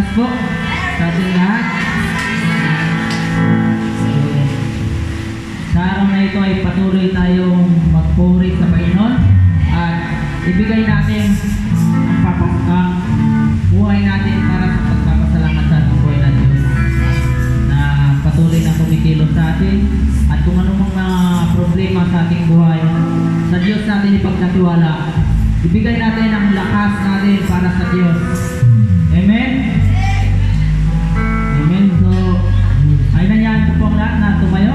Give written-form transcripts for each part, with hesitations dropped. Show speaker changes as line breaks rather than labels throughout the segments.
Christmas po sa ating lahat. Sa araw na ito ay patuloy tayong magpuri sa Panginoon at ibigay natin ang buhay natin para sa pagpapasalamat sa ating buhay na Diyos na patuloy na kumikilos sa atin at kung anong mga problema sa ating buhay sa Diyos natin ipagkatiwala. Ibigay natin ang lakas natin para sa Diyos. Amen? Amen. So, ay nangyaan ko po ang lahat na tumayo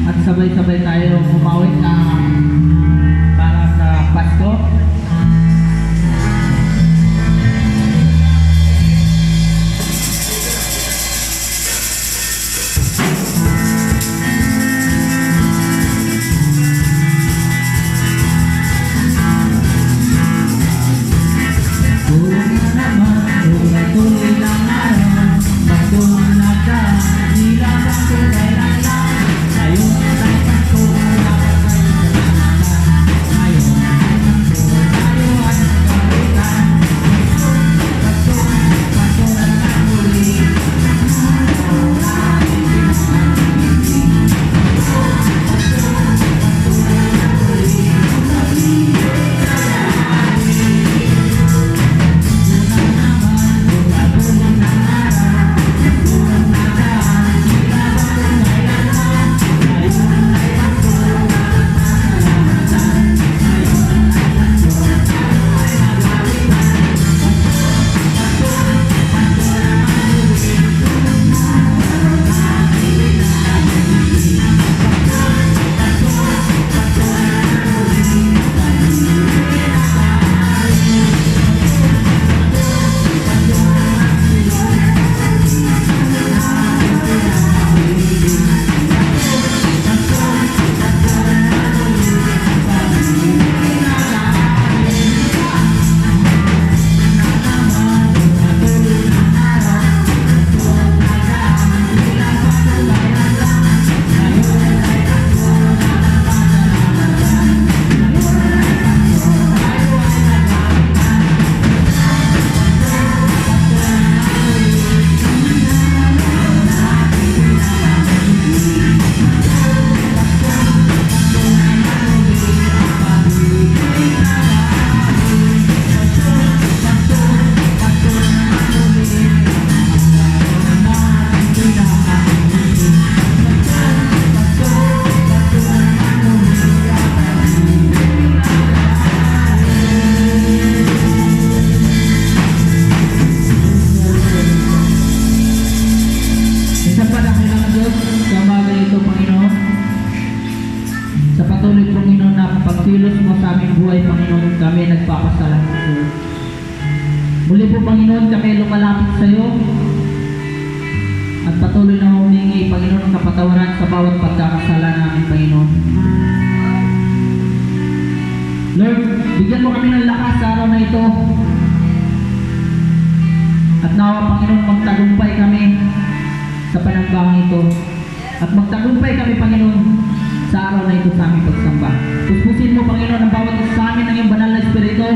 at sabay-sabay tayo umawit na para sa Pasko. Pagkilos mo sa aming buhay, Panginoon, kami nagpapasalamat po. Muli po, Panginoon, kami lumalapit sa iyo at patuloy na humingi, Panginoon, ng kapatawaran sa bawat pagkakasala namin, Panginoon. Lord, bigyan mo kami ng lakas sa araw na ito at nawa, Panginoon, magtagumpay kami sa panambahang ito at magtagumpay kami, Panginoon, sa araw na ito sa aming pagsamba. Puspusin mo, Panginoon, ang bawat isa sa amin ng iyong banal na Espiritu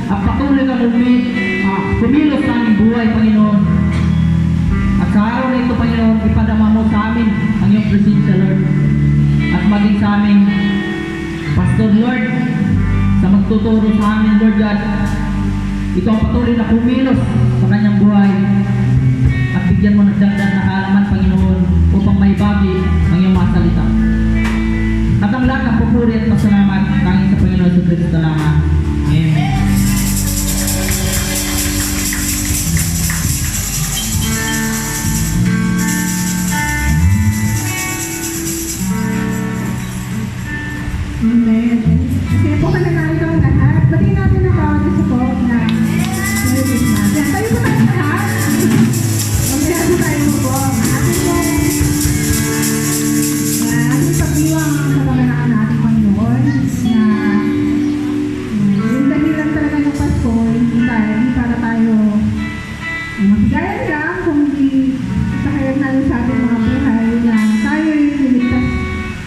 at patuloy ka kumilos sa aming buhay, Panginoon. At sa araw na ito, Panginoon, ipadama mo sa amin ang iyong presensya, Lord. At maging sa amin, Pastor, Lord, sa magtuturo sa amin, Lord God, ikaw patuloy na kumilos sa kanyang buhay at bigyan mo ng dagdag na kaalaman, Panginoon, upang maibagi ang iyong mga salita. At ang lahat ng pupuri at pasalamat tanging sa Panginoon sa Kristo lamang. Amen.
Amen. Kasi po ka na narito ang lahat. Batiin natin ang bawat isa po na Merry Christmas. Yan, tayo po tayo lahat. Mamaya po tayo po. Ating po ating pagdiwang sa kamanakan natin, Panginoon, na yung dahilan talaga ng Pasko, hindi para tayo mabigayan lang, kung hindi sakayat natin sa ating mga buhay na tayo yung niligtas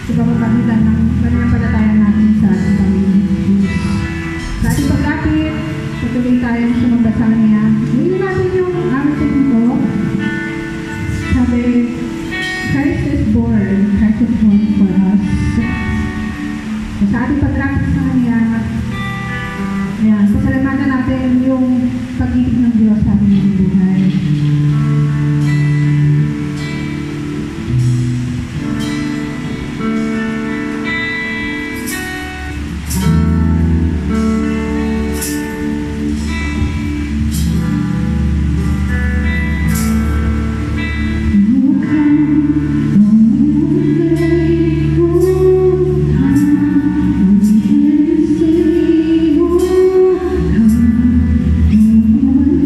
sa pagpapagitan ng pananampalataya natin sa ating Panginoon Diyos. Sa ating paglapit, patuloy tayong sumagdasal niya. Ngayon natin yung aming tekniko. testimony for us. So, sa ating paglapit sa Kanya, ayan, pasalamatan natin yung pag-ibig ng Diyos sa ating buhay.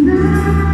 Now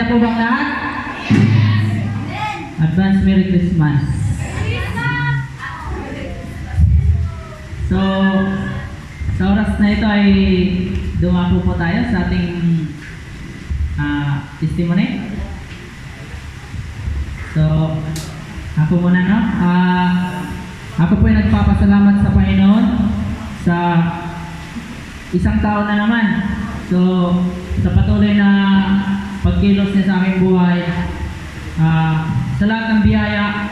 Masaya po bang lahat? Advance Merry Christmas. So, sa oras na ito ay dumako po tayo sa ating testimony. So, ako muna, no? Ako po ay nagpapasalamat sa Panginoon sa isang taon na naman. So, sa patuloy na pagkilos niya sa aking buhay, sa lahat ng biyaya,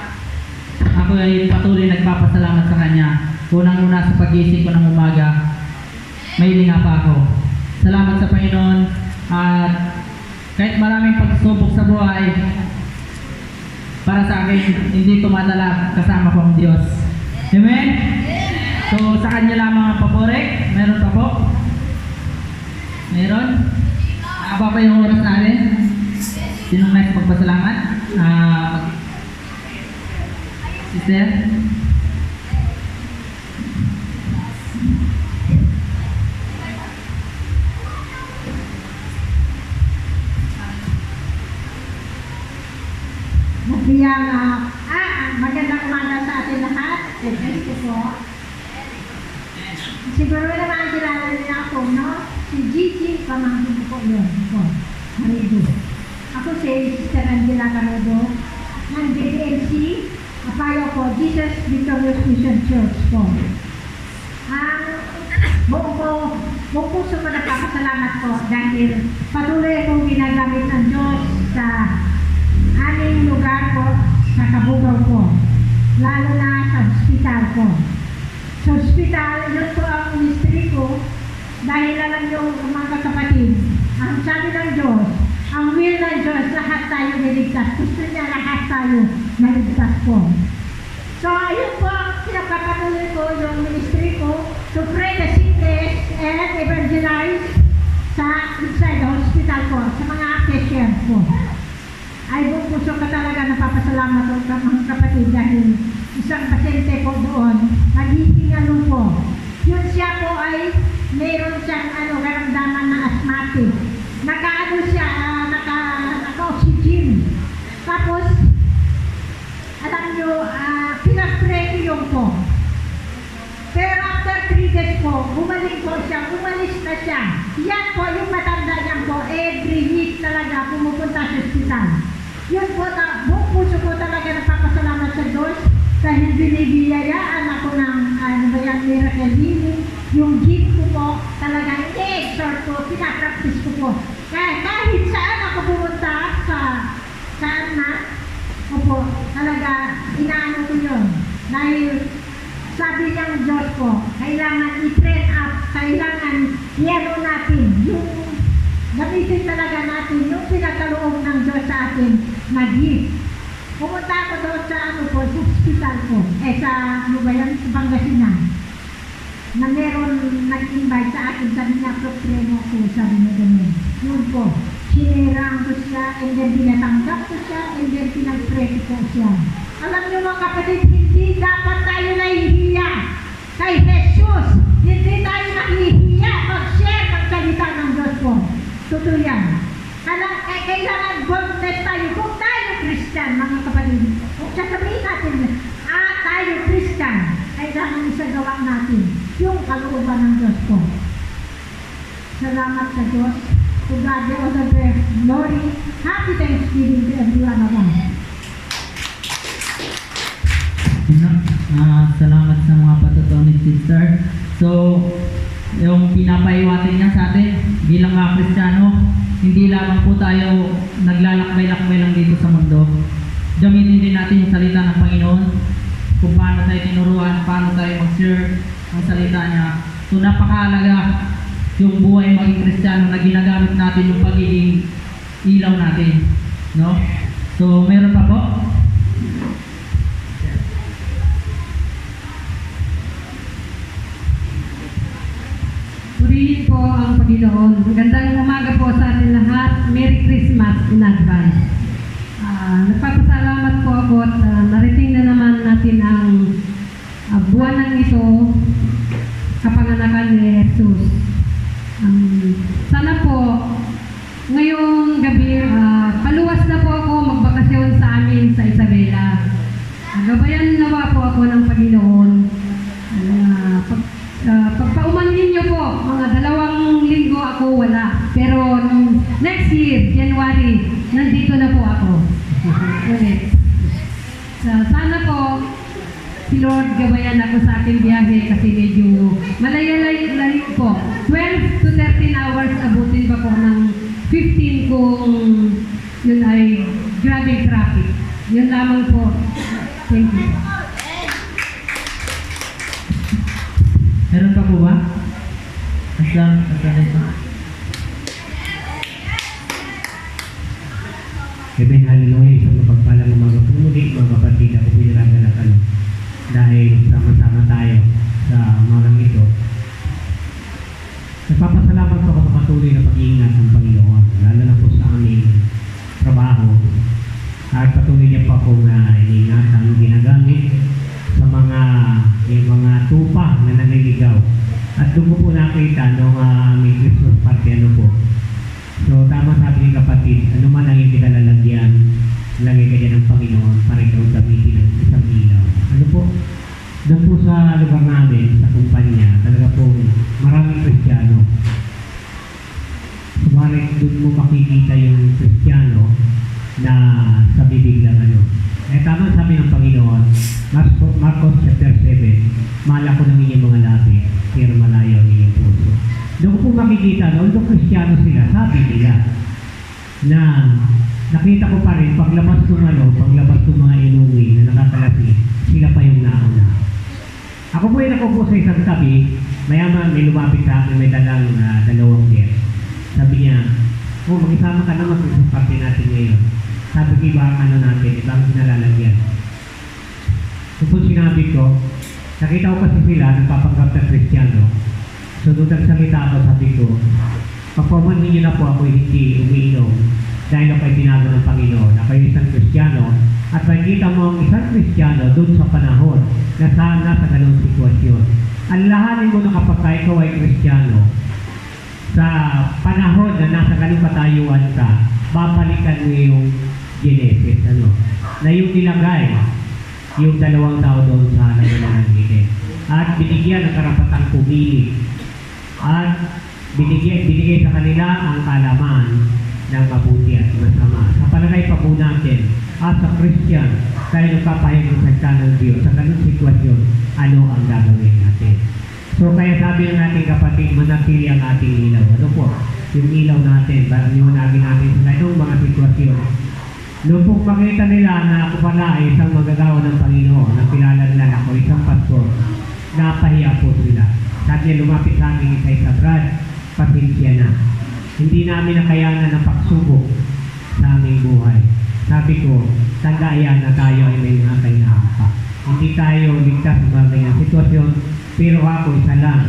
ako ay patuloy nagpapasalamat sa Kanya. Unang-una sa pagising ko ng umaga, may hilinga pa ako. Salamat sa Panginoon at kahit maraming pagsubok sa buhay, para sa akin, hindi tumadala kasama ko ang Diyos. Amen? So, sa Kanya lamang ang papuri. Meron pa po? Meron? Aba pa yung oras natin? Sinong next magpasalamat? Sister?
Magandang umaga sa atin lahat. Thank you po. Siguro naman kilala niya ako, no? Si Gigi, pamangkin ko yun. Marido. Ako si Sister Angela Carudo ng JDMC. Apayo ko, Jesus Victorious Mission Church po. Buong puso ko nagpapasalamat po dahil patuloy akong ginagamit ng Diyos sa aming lugar po, sa Kabugaw po, lalo na sa hospital po. Sa hospital, yun po ang ministry ko dahil alam nyo mga kapatid, ang sabi ng Diyos, ang will ng Diyos, lahat tayo niligtas. Gusto niya lahat tayo naligtas po. So, ayun po ang pinagpapatuloy ko yung ministry ko to pray the sickness and evangelize inside the hospital po, sa mga patients po. Ay buong puso ka talaga napapasalamat ko mga kapatid dahil isang pasyente po doon, naghihingalo po. Yun siya po ay mayroon siyang karamdaman na asthmatic. Naka-ano siya, naka-oxygen. Tapos, alam nyo, pinag-pray ko yun po. Pero after 3 days po, bumalik po siya, umalis na siya. Yan po, yung matanda niya po, every week talaga pumupunta sa hospital. Yun po, buong puso ko talaga napapasalamat sa Diyos dahil binibiyayaan ako ng miracle healing. Yung gift ko po, talaga i-exhort ko, pinapractice ko po. Kahit saan ako pumunta saan na, po, talaga inaano ko yun. Dahil sabi niyang Diyos po, kailangan i-train up, kailangan i-ano natin, yung gamitin talaga natin yung pinagkaloob ng Diyos sa atin na gift. Pumunta ako doon sa sa hospital po, sa Pangasinan, na meron nag-invite sa akin, sabi niya, propremo ko, sabi niya ganyan. Yun po, sinirang ko siya, and then pinatanggap ko siya, and then pinag-pray ko siya. Alam niyo mga kapatid, hindi dapat tayo nahihiya kay Jesus. Hindi tayo nahihiya mag-share ng salita ng Diyos po. Totoo yan. Kailangan boldness tayo. Kung tayo Christian, mga kapatid, kung sasabihin natin, tayo Christian, kailangan isagawa natin yung kalooban ng Diyos po. Salamat sa Diyos. To God be all the glory. Happy Thanksgiving to everyone of us.
Salamat sa mga patutuo ni Sister. So, yung pinapaiwatin niya sa atin bilang mga Kristiyano, hindi lamang po tayo naglalakbay-lakbay lang dito sa mundo. Gamitin din natin yung salita ng Panginoon, kung paano tayo tinuruan, paano tayo mag-share ang salita niya. So, napakahalaga yung buhay maging Kristiyano na ginagamit natin yung pagiging ilaw natin. No? So, meron pa po?
Purihin po ang Panginoon. Magandang umaga po sa atin lahat. Merry Christmas in advance. Nagpapasalamat po ako at narating na naman natin ang buwan ng ito, kapanganakan ni Jesus. Sana po ngayong gabi gabayan nawa po ako ng Panginoon. Pagpaumanhin niyo po, mga 2 linggo ako wala. Pero nung next year, January, nandito na po ako. Ulit. Sana po, si Lord gabayan ako sa aking biyahe kasi medyo malayo po. 12 to 13 hours abutin pa po ng 15 kung yun ay grabing traffic. Yun lamang po. Thank you.
Meron pa po ba? Asa na ito?
Amen, hallelujah. Isang mapagpalang umaga po muli, mga kapatid, ako pinaragalak dahil sama-sama tayo sa umagang ito. Nagpapasalamat po ako sa patuloy na pag-iingat ng Panginoon, lalo na po sa aming trabaho. At patuloy niya po akong iniingatan, ginagamit sa yung mga tupa na nanliligaw. At doon ko po nakita nung aming Christmas party, So, tama sabi ng kapatid, ano man ang hindi ka lalagyan, lagay ka dyan ng Panginoon para ikaw gamitin ng isang ilaw. Ano po? Doon po sa lugar namin, sa kumpanya, talaga po maraming Kristiyano. Subalit doon mo makikita yung Kristiyano na sa bibig lang tama sabi ng Panginoon, Marcos chapter 7, mahal ko ng inyong mga labi, pero malayo ang inyong puso. Doon ko po makikita, although Kristiyano sila, sabi nila, na nakita ko pa rin, paglabas ng mga inuwi na nakakalasi, sila pa yung nauna. Ako po ay nakupo sa isang tabi, mayaman may lumapit sa akin, may dalang 2 beer. Sabi niya, mag-isama ka naman sa party natin ngayon. Sabi ko, ibang natin, ibang sinalalagyan. So po sinabi ko, nakita ko kasi sila, nagpapanggap na Kristiyano. So doon nagsalita ako, sabi ko, pagpamanhin niyo na po ako hindi umiinom dahil ako ay tinago ng Panginoon. Ako ay isang Kristiyano at makikita mo ang isang Kristiyano doon sa panahon na sana sa ganung sitwasyon. Alalahanin mo na kapag ikaw ay Kristiyano, sa panahon na nasa ganung katayuan ka, babalikan mo yung Genesis, na yung nilagay yung 2 tao doon sa nagalalang higit. At binigyan ng karapatang pumili. At binigay sa kanila ang kalaman ng mabuti at masama. Sa palagay pa po natin, as a Christian, tayo nagpapahayag ng salita ng Diyos. Sa ganung sitwasyon, ano ang gagawin natin? So, kaya sabi ng ating kapatid, manatili ang ating ilaw. Ano po? Yung ilaw natin, liwanagin natin sa ganung mga sitwasyon. Noong pong makita nila na ako pala ay isang magagawa ng Panginoon, na kilala nila ako, isang pastor, napahiya po sila. Sabi niya, lumapit sa akin isa Brad, pasensya na. Hindi namin nakayanan ng pagsubok sa aming buhay. Sabi ko, tandaan na tayo ay may mga kailangan pa. Hindi tayo ligtas sa mga ganyang sitwasyon, pero ako isa lang.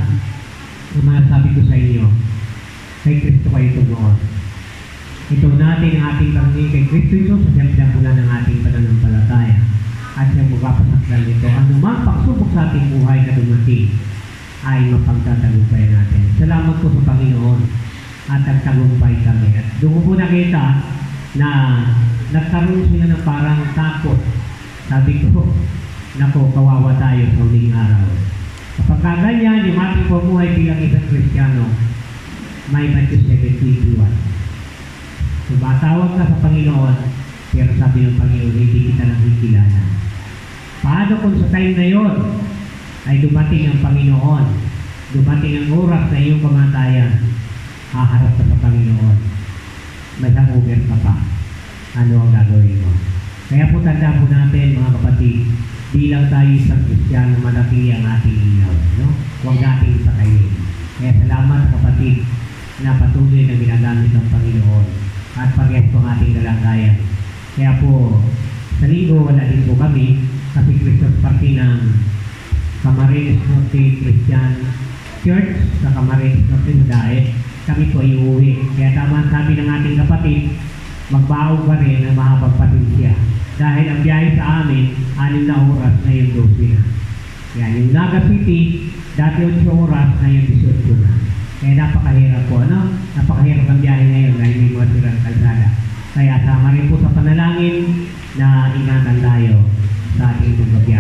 Ang mga sabi ko sa inyo, kay Kristo kayo tumuon. Ito natin ang ating pangingin kay Kristo ito sa siyempre ng ating pananampalataya. At siyang magpapasakdal nito, anumang pagsubok sa ating buhay na dumating ay mapagtatagumpay natin. Salamat po sa Panginoon at nagtagumpay kami. At doon po nakita na nagkaroon sila ng parang takot. Sabi ko, nako, kawawa tayo sa huling araw. Kapag ganyan, yung ating pumuhay bilang isang Kristiyano, may Matthew 7:21. So, matawag ka sa Panginoon, pero sabi ng Panginoon, hindi kita nakikilala. Paano kung sa time na yon ay dumating ang Panginoon, dumating ang oras na iyong kamatayan, haharap ka sa Panginoon, may hangover ka pa, ano ang gagawin mo? Kaya po tanda po natin, mga kapatid, bilang tayo isang Kristiyano, manatili ang ating ilaw, huwag nating patayin. Kaya salamat kapatid na patuloy na ginagamit ng Panginoon at pagyas po ang ating dalagayan. Kaya po, sa linggo, wala din po kami kasi Christmas party ng Camarines Norte Christian Church sa Camarines Norte dahil kami po ay uuwi. Kaya tama sabi ng ating kapatid, magbaog pa rin ng mahabang pasensya. Dahil ang biyahe sa amin, 6 na oras na yung 12 na. Yan, yung Naga City, dati 8 oras na yung 18 na. Kaya napakahirap po, napakahirap ang biyahe ngayon dahil may mga sirang kalsada. Kaya sama rin po sa panalangin na ingatan tayo sa ating pagbabiyahe.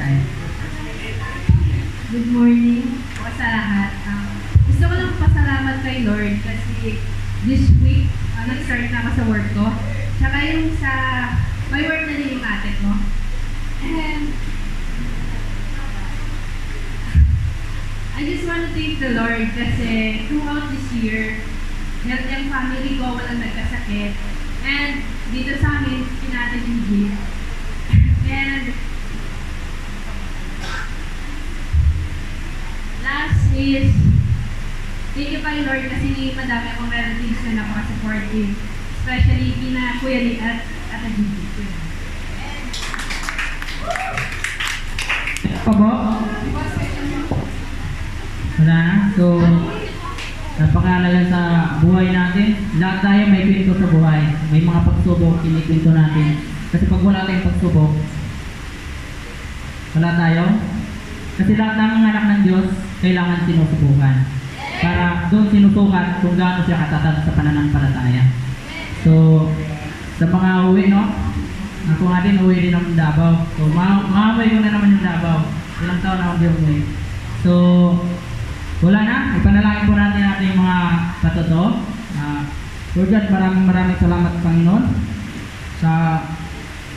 tayo.
Good morning po sa lahat. Gusto ko lang pasalamat kay Lord kasi this week, nag-start na ako sa work ko. Tsaka yung sa, may work na din yung ate ko. And I just want to thank the Lord kasi throughout this year, meron yung family ko, walang nagkasakit. And dito sa amin, pinatay yung gift. And last is, thank you kay Lord kasi madami akong relatives na napaka-supportive. Especially kina Kuya Lee at Ate Gigi.
Pa po? Wala na. So, napakalaga sa buhay natin. Lahat tayo may kwento sa buhay. May mga pagsubok, kinikwento natin. Kasi pag wala tayong pagsubok, wala tayo. Kasi lahat ng anak ng Diyos, kailangan sinusubukan. Para doon sinusukat kung gaano siya katatag sa pananampalataya. So, sa mga uwi, no? Ako nga din, uwi din ng Davao. So, maamoy ko na naman yung Davao. Ilang taon na ako di umuwi. So, wala na. Ipanalangin po natin ating mga katoto. Lord God, maraming salamat, Panginoon, sa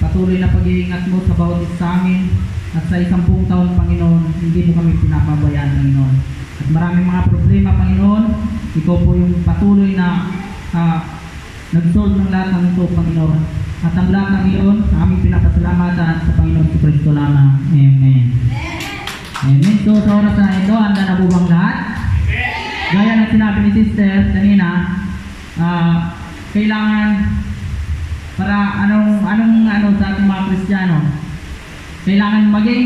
patuloy na pag-iingat mo sa bawat isa sa amin. At sa 10 taon, Panginoon, hindi mo kami pinapabayaan, Panginoon. At maraming mga problema, Panginoon, ikaw po yung patuloy na nag-solve ng lahat ng ito, Panginoon. At ang lahat ng iyon, aming pinapasalamatan sa Panginoon sa Kristo lamang. Amen. Amen. So sa oras na ito, handa na po bang lahat? Gaya ng sinabi ni Sister kanina, kailangan para anong sa ating mga Kristiyano, kailangan maging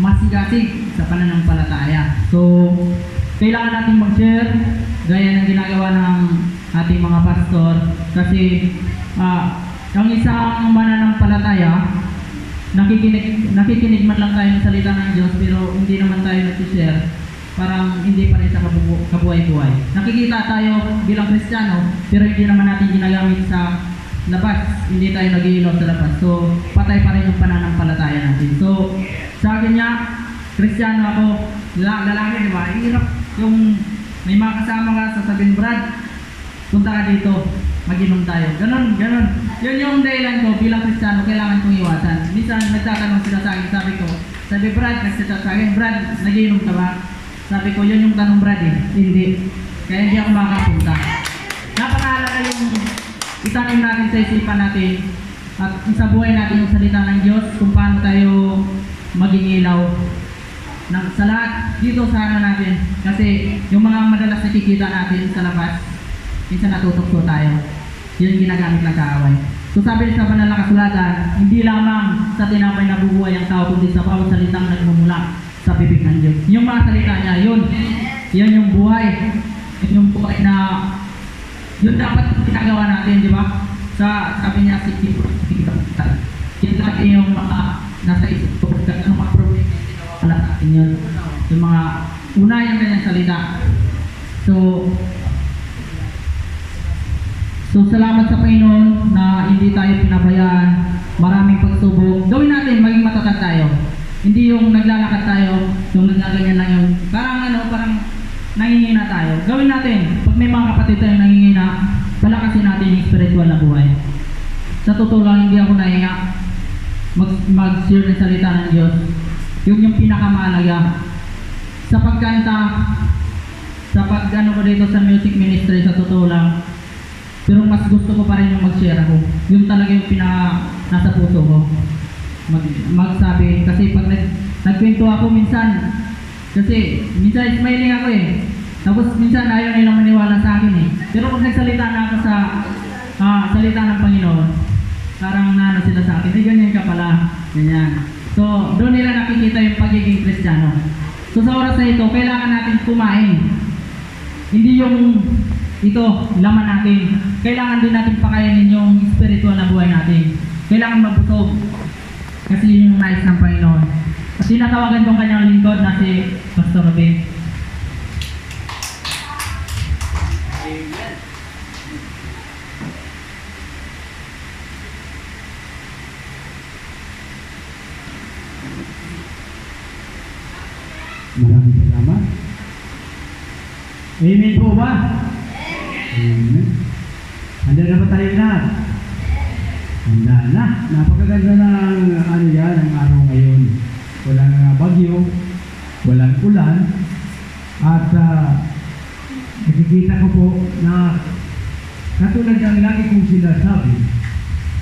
masigasig sa pananampalataya. So, kailangan natin mag-share gaya ng ginagawa ng ating mga pastor kasi ang isang mananampalataya, nakikinig man lang tayo ng salita ng Diyos pero hindi naman tayo nag-share, parang hindi pa rin sa kabuhay-buhay. Nakikita tayo bilang Kristiyano pero hindi naman natin ginagamit sa labas, hindi tayo nag-iilaw sa labas. So, patay pa rin yung pananampalataya natin. So, sa akin niya, Kristiyano ako, lalaki, di ba? Hirap yung may mga kasama ka, sasabihin, Brad, punta ka dito, mag-inom tayo. Ganon. Yun yung dahilan ko bilang Kristiyano, kailangan kong iwasan. Minsan, nagtatanong sila sa akin, sabi, Brad, nagsasabi sa akin, Brad, nag-inom ka ba? Sabi ko, yun yung tanong, Brad, eh. Hindi. Kaya hindi ako makapunta. Napakahalaga yung itanim natin sa isipan natin at sa buhay natin yung salita ng Diyos kung paano tayo maging ilaw sa lahat dito sa ano natin. Kasi yung mga madalas nakikita natin sa labas, minsan natutokso tayo. Yun ginagamit ng kaaway. So sabi sa banal na kasulatan, hindi lamang sa tinapay na bubuhay ang tao, kundi sa bawat salitang nagmumula sa bibig ng Diyos. Yung mga salita niya, yun yung buhay. Yun yung buhay na yun dapat ginagawa natin, di ba? Sabi niya, yun lagi yung mga nasa isip ko, kasi ang mga problema wala natin yun. Yung mga una yung kanyang salita. So salamat sa Panginoon na hindi tayo pinabayaan. Maraming pagsubok. Gawin natin, maging matatag tayo. Hindi yung naglalakad tayo, yung naglaganyan lang yung parang nangingina tayo. Gawin natin, pag may mga kapatid tayong nangingina, palakasin natin yung spiritual na buhay. Sa totoo lang, hindi ako nahinga mag-share ng salita ng Diyos. Yun yung pinakamahalaga. Sa pagkanta, sa pag-ano ko dito sa music ministry, sa totoo lang, pero mas gusto ko pa rin yung mag-share ako. Yun talaga yung nasa puso ko. Magsabi, kasi pag nagkwento ako minsan, kasi minsan smiling ako eh. Tapos minsan ayaw nilang maniwala sa akin eh. Pero pag nagsalita na ako sa salita ng Panginoon, parang nano sila sa akin, ganyan ka pala. Ganyan. So, doon nila nakikita yung pagiging Kristiyano. So, sa oras na ito, kailangan natin kumain. Hindi yung ito, laman natin. Kailangan din natin pakainin yung spiritual na buhay natin. Kailangan mabusog. Kasi yun yung nais ng Panginoon. At tinatawagan kong kanyang lingkod na si Pastor Robin.
Maraming salamat. Amen po ba? Amen. Handa na ba tayo lahat? Handa na. Napakaganda ng ng araw ngayon. Walang bagyo, walang ulan, at nakikita ko po na katulad ng lagi kong sinasabi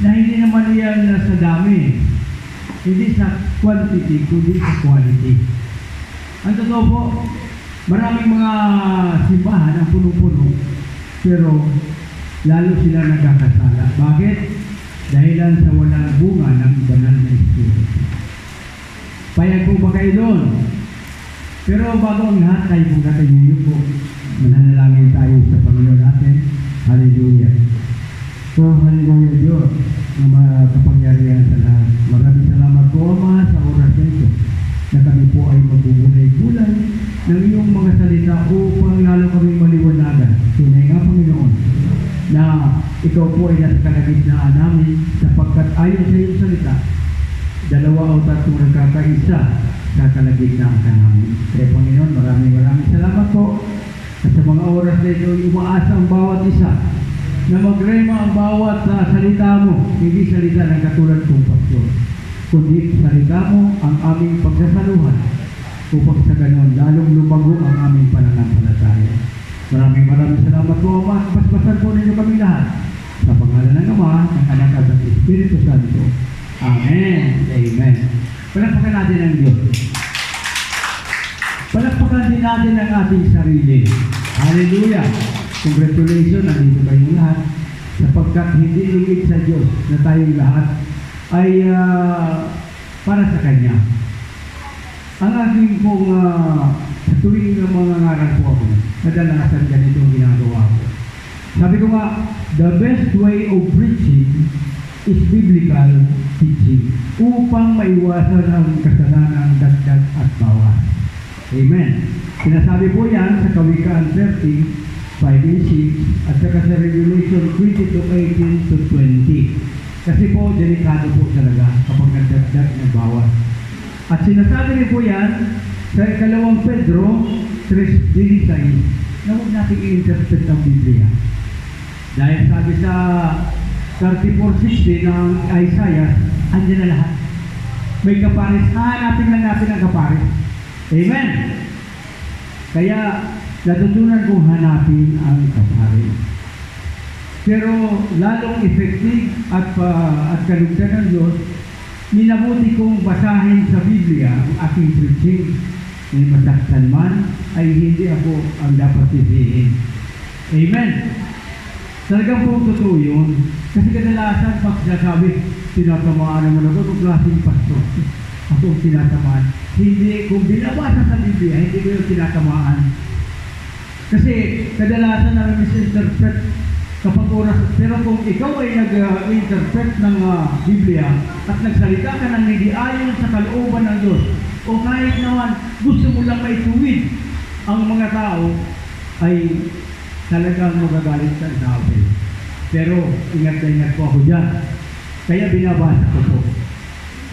na hindi naman yan sa dami, hindi sa quantity, kundi sa quality. Ang totoo po, maraming mga simbahan ang puno-puno, pero lalo sila nagkakasala. Bakit? Dahilan sa walang bunga ng banal na Espiritu. Payag po ba kayo doon? Pero bago ang lahat, tayo po natin po. Mananalangin tayo sa Panginoon natin. Hallelujah. So, hallelujah Diyos, na makapangyarihan sa lahat. Maraming salamat po, Ama, sa oras na ito, na kami po ay magbubulay-bulay ng iyong mga salita upang lalo kami maliwanagan. Tunay nga, Panginoon, na ikaw po ay nasa kalagitnaan namin sapagkat ayon sa iyong salita, 2 o 3 nagkakaisa sa kalagitnaan ka namin. Kaya Panginoon, maraming salamat po. At sa mga oras na ito, umaasa ang bawat isa na magrema ang bawat salita mo, hindi salita ng katulad kong pastor, kundi salita mo ang aming pagsasaluhan upang sa ganon lalong lumago ang aming pananampalataya. Maraming salamat po, Ama, at basbasan po ninyo kami lahat sa pangalan ng Ama, ng Anak at ng Espiritu Santo. Amen. Amen. Palakpakan natin ang Diyos. Palakpakan din natin ang ating sarili. Hallelujah. Congratulations, nandito kayong lahat sapagkat hindi lingid sa Diyos na tayong lahat ay para sa Kanya. Ang aking pong sa tuwing mga ngaral po ako, kadalasan ganito ang ginagawa ko. Sabi ko nga, the best way of preaching is biblical teaching upang maiwasan ang kasalanan, dagdag at bawas. Amen. Sinasabi po yan sa Kawikaan 30, 5 and 6, at saka sa Revelation 20 to 18 to 20. Kasi po, delikado po talaga kapag nagdagdag na bawas. At sinasabi rin po yan sa 2 Pedro 3:16 na huwag natin i-interpret ang Biblia. Dahil sabi sa 34:60 ng Isaiah, andyan na lahat. May kaparis, hahanapin lang natin ang kaparis. Amen. Kaya natutunan kong hanapin ang kaparis. Pero lalong effective at kalugdan ng Diyos, minabuti kong basahin sa Biblia ang aking preaching. May masaktan man, ay hindi ako ang dapat sisihin. Amen. Talagang po totoo yun. Kasi kadalasan pag sinasabi, tinatamaan naman ako ng klaseng pastor. Ako ang tinatamaan. Hindi, kung binabasa sa Biblia, hindi ko yung tinatamaan. Kasi kadalasan na misinterpret kapag oras. Pero kung ikaw ay nag-interpret ng Biblia at nagsalita ka ng hindi ayon sa kalooban ng Diyos, o kahit naman gusto mo lang maituwid ang mga tao, ay talagang magagalit sa tao. Pero ingat na ingat po ako dyan. Kaya binabasa ko po.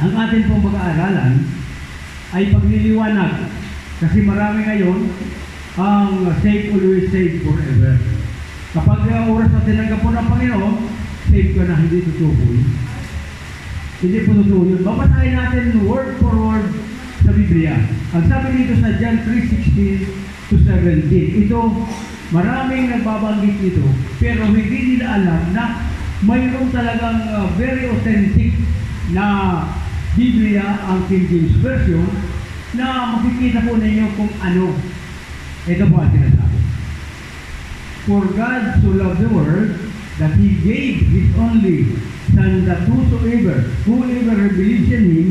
Ang atin pong mag-aaralan ay pagliliwanag. Kasi marami ngayon ang save always, save forever. Kapag oras na tinanggap po ng Panginoon, save ka na, hindi tutukoy. Hindi po totoo yun. Babasahin natin word for word sa Biblia. Ang sabi dito sa John 3:16 to 17, ito, maraming nagbabanggit nito, pero hindi nila alam na mayroong talagang very authentic na Biblia, ang King James Version, na makikita po ninyo kung ano. Ito po ang sinasabi. For God so loved the world that He gave His only Son, that whoever believes in Him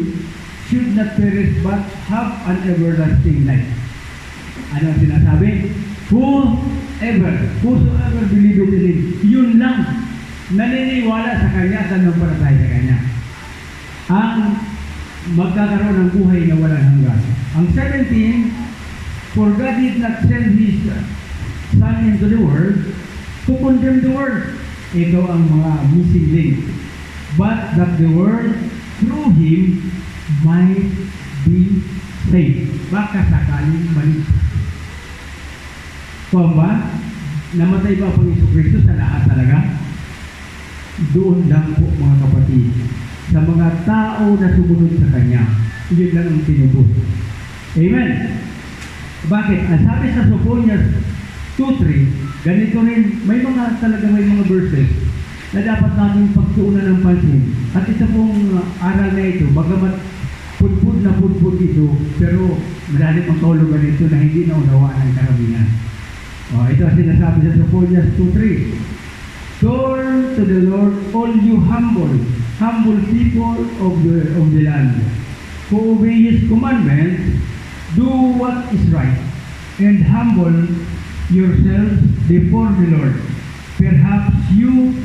should not perish but have an everlasting life. Ano ang sinasabi? Whosoever believes in Him, yun lang naniniwala sa Kanya at nanampalataya sa Kanya, ang magkakaroon ng buhay na walang hanggan. Ang 17, for God did not send His Son into the world to condemn the world. Ito ang mga missing link. But that the world through Him might be saved. Baka sakaling maligtas. Kung ba, namatay ba ang Isu Kristo sa lahat talaga? Doon lang po mga kapatid. Sa mga tao na sumunod sa Kanya, yun lang ang tinubos. Amen. Bakit? Ang sabi sa Sophonians 2:3, ganito rin, may mga verses na dapat natin pagtuunan ng pansin. At ito pong aral na ito, bagamat pudpud na pudpud ito, pero malalim ang kaulugan nito na hindi naunawaan ng karamihan. Ito ang sinasabi sa Sophonians 2:3. Turn to the Lord, all you humble people of the land, who obey His commandments, do what is right, and humble yourselves before the Lord. Perhaps you,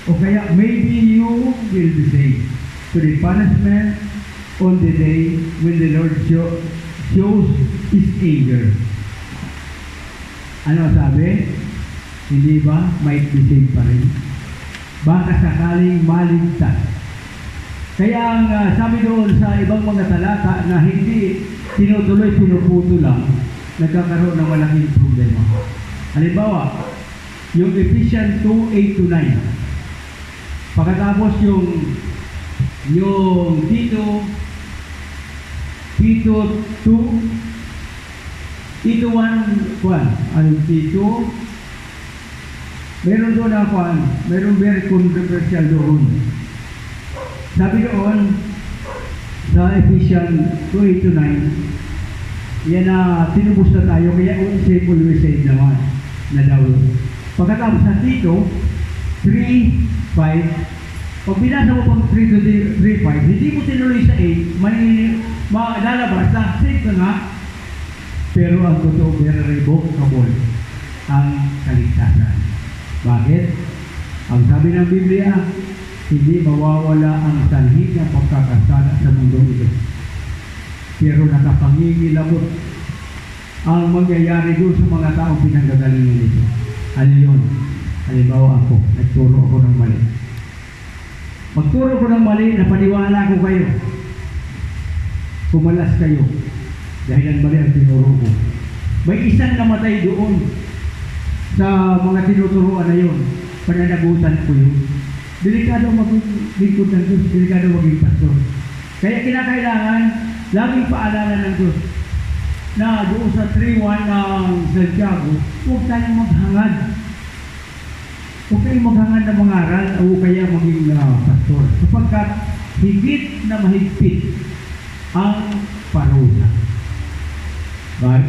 o kaya maybe you will be saved to the punishment on the day when the Lord shows His anger. Ano sabi? Hindi ba might be saved pa rin? Baka sakaling maligtas. Kaya ang sabi doon sa ibang mga talata na hindi tinutuloy, pinuputo lang, nagkakaroon ng malaking problema. Halimbawa, yung Ephesians 2:8-9. Pagkatapos yung Tito 1:1, Tito, meron doon na meron very controversial doon. Sabi doon, sa Ephesians 2:8-9, yan na tinubos na tayo, kaya save always save naman, na daw. Pagkatapos sa Tito 3:5, pag binasa mo pang 3:5, hindi mo tinuloy sa 8, may lalabas na save ka nga, pero ang totoo, irrevocable ang kaligtasan. Bakit? Ang sabi ng Biblia, hindi mawawala ang sanhi ng pagkakasala sa mundong ito. Pero nakapangingilabot ang mangyayari doon sa mga taong pinanggagalingan nito. Ano yun? Halimbawa ako, nagturo ako ng mali. Magturo ko ng mali, napaniwala ko kayo. Pumalas kayo. Dahil ang mali ang tinuro ko. May isang namatay doon sa mga tinuturuan na yun. Pananagutan ko yun. Delikado maging lingkod ng Diyos, delikado maging pastor. Kaya kinakailangan, laging paalala ng Diyos na doon sa 3:1 ng Santiago, huwag tayong maghangad. Huwag kayong maghangad na mangaral o kaya maging pastor. Sapagkat higit na mahigpit ang parusa.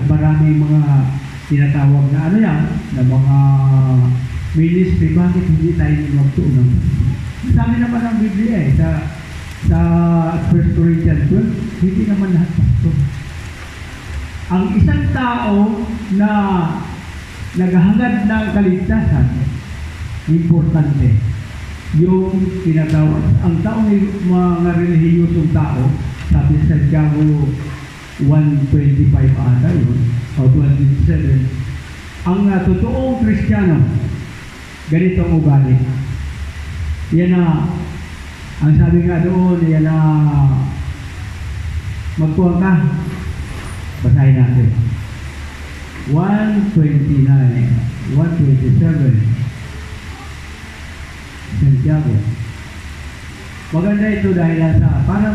Maraming mga tinatawag na na mga ministry, bakit hindi tayo magtuon? Sabi naman ng Biblia sa 1 Corinthians 12, hindi naman lahat pastor. Ang isang tao na naghahangad ng kaligtasan, importante. Yung tinatawag, ang taong mga relihiyosong tao, sabi sa Santiago 1:25 ata yun, o 1:27, ang totoong Kristiyano, ganito ang ugali. Yan na, ang sabi nga doon, yan na, magkuhan ka. Basahin natin. 1:29, 1:27, Santiago. Maganda ito dahil para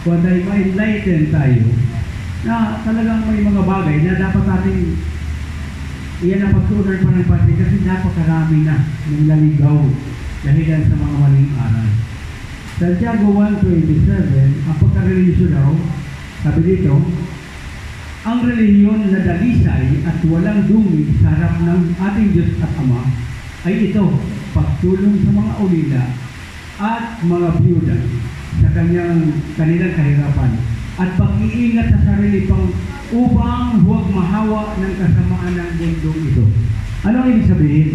ma-enlighten tayo na talagang may mga bagay na dapat ating iyan ang pagtunan pa ng pati kasi napakarami na ng naligaw dahil sa mga maling aral. Santiago 1:27, ang pagka-religion daw, sabi dito, ang relihiyon na dalisay at walang dumi sa harap ng ating Diyos at Ama ay ito, pagtulong sa mga ulila at mga biyuda sa kanilang kahirapan at pag-iingat sa sarili pang upang huwag mahawa ng kasamaan ng mundong ito. Ano ang ibig sabihin?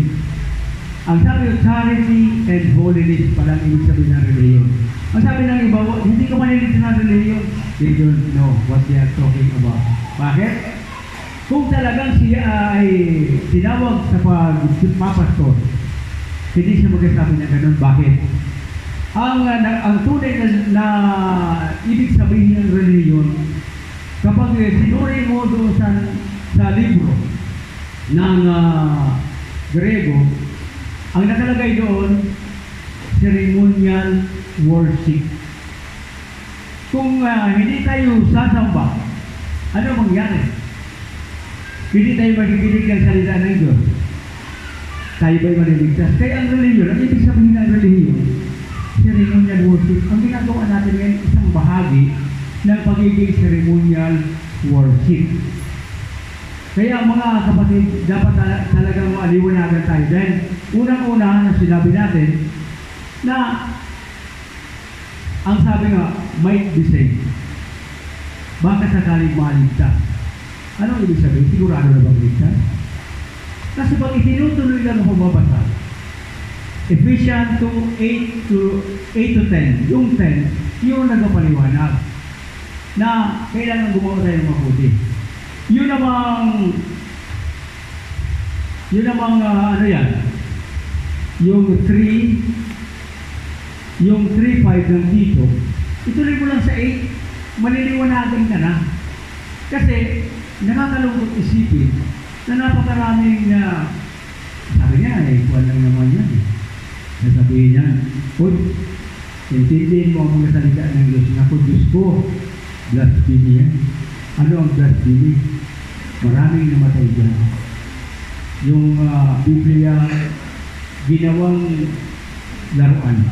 Ang sabi ng charity and holiness pala ang ibig sabihin ng relihiyon. Ang sabi ng iba, hindi ka manilig sa relihiyon. They don't know what they are talking about. Bakit? Kung talagang siya ay tinawag sa pagpapastor, hindi siya magsasabi na ganun. Bakit? ang tunay na ibig sabihin ng reliyon, kapag sinuri mo doon sa libro ng Grego, ang nakalagay doon, ceremonial worship. Kung hindi tayo sasamba, ano mangyari? Hindi tayo makikinig ng salita ng Diyos. Tayo ba'y maliligtas? Kaya ang reliyon, ang ibig sabihin ng reliyon, ceremonial worship. Ang ginagawa natin ngayon, isang bahagi ng pagiging ceremonial worship. Kaya mga kapatid, dapat talagang maliwanagan tayo. Dahil unang-una na sinabi natin na ang sabi nga, might be saved. Baka sakaling maligtas. Anong ibig sabihin? Sigurado na bang ligtas? Kasi pag itinutuloy lang ang pababasa, Ephesians 2:8 to 10, yung 10, yung nagpapaliwanag na kailangan gumawa tayo ng mabuti. Yun namang ano yan, yung 3, yung 3:5 ng dito, ituloy mo lang sa 8, maliliwanagan ka na. Kasi nakakalungkot isipin na napakaraming sabi niya, kuwan lang naman yan. Nasabihin niya, Pud, intindihin mo ang mga salita ng Diyos. Naku, Diyos ko, blasphemy yan. Ano ang blasphemy? Maraming namatay dyan. Yung Biblia, ginawang laruan.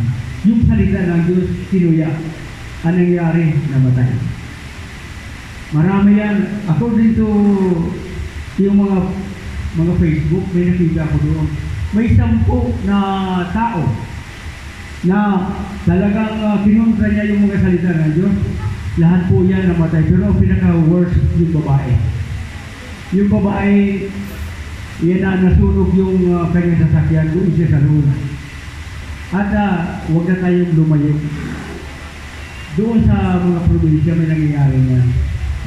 Yung salita ng Diyos, sinuya. Anong nangyari? Namatay. Marami yan. According to yung mga Facebook, may nakita ko doon. May 10 na tao na talagang kinontra niya yung mga salita ng Diyos. Lahat po yan namatay. Pero ang pinaka-worst yung babae. Yung babae, yan na nasunog yung kanyang sasakyan doon siya sa loob. At huwag na tayong lumayo. Doon sa mga probinsya may nangyayari niya.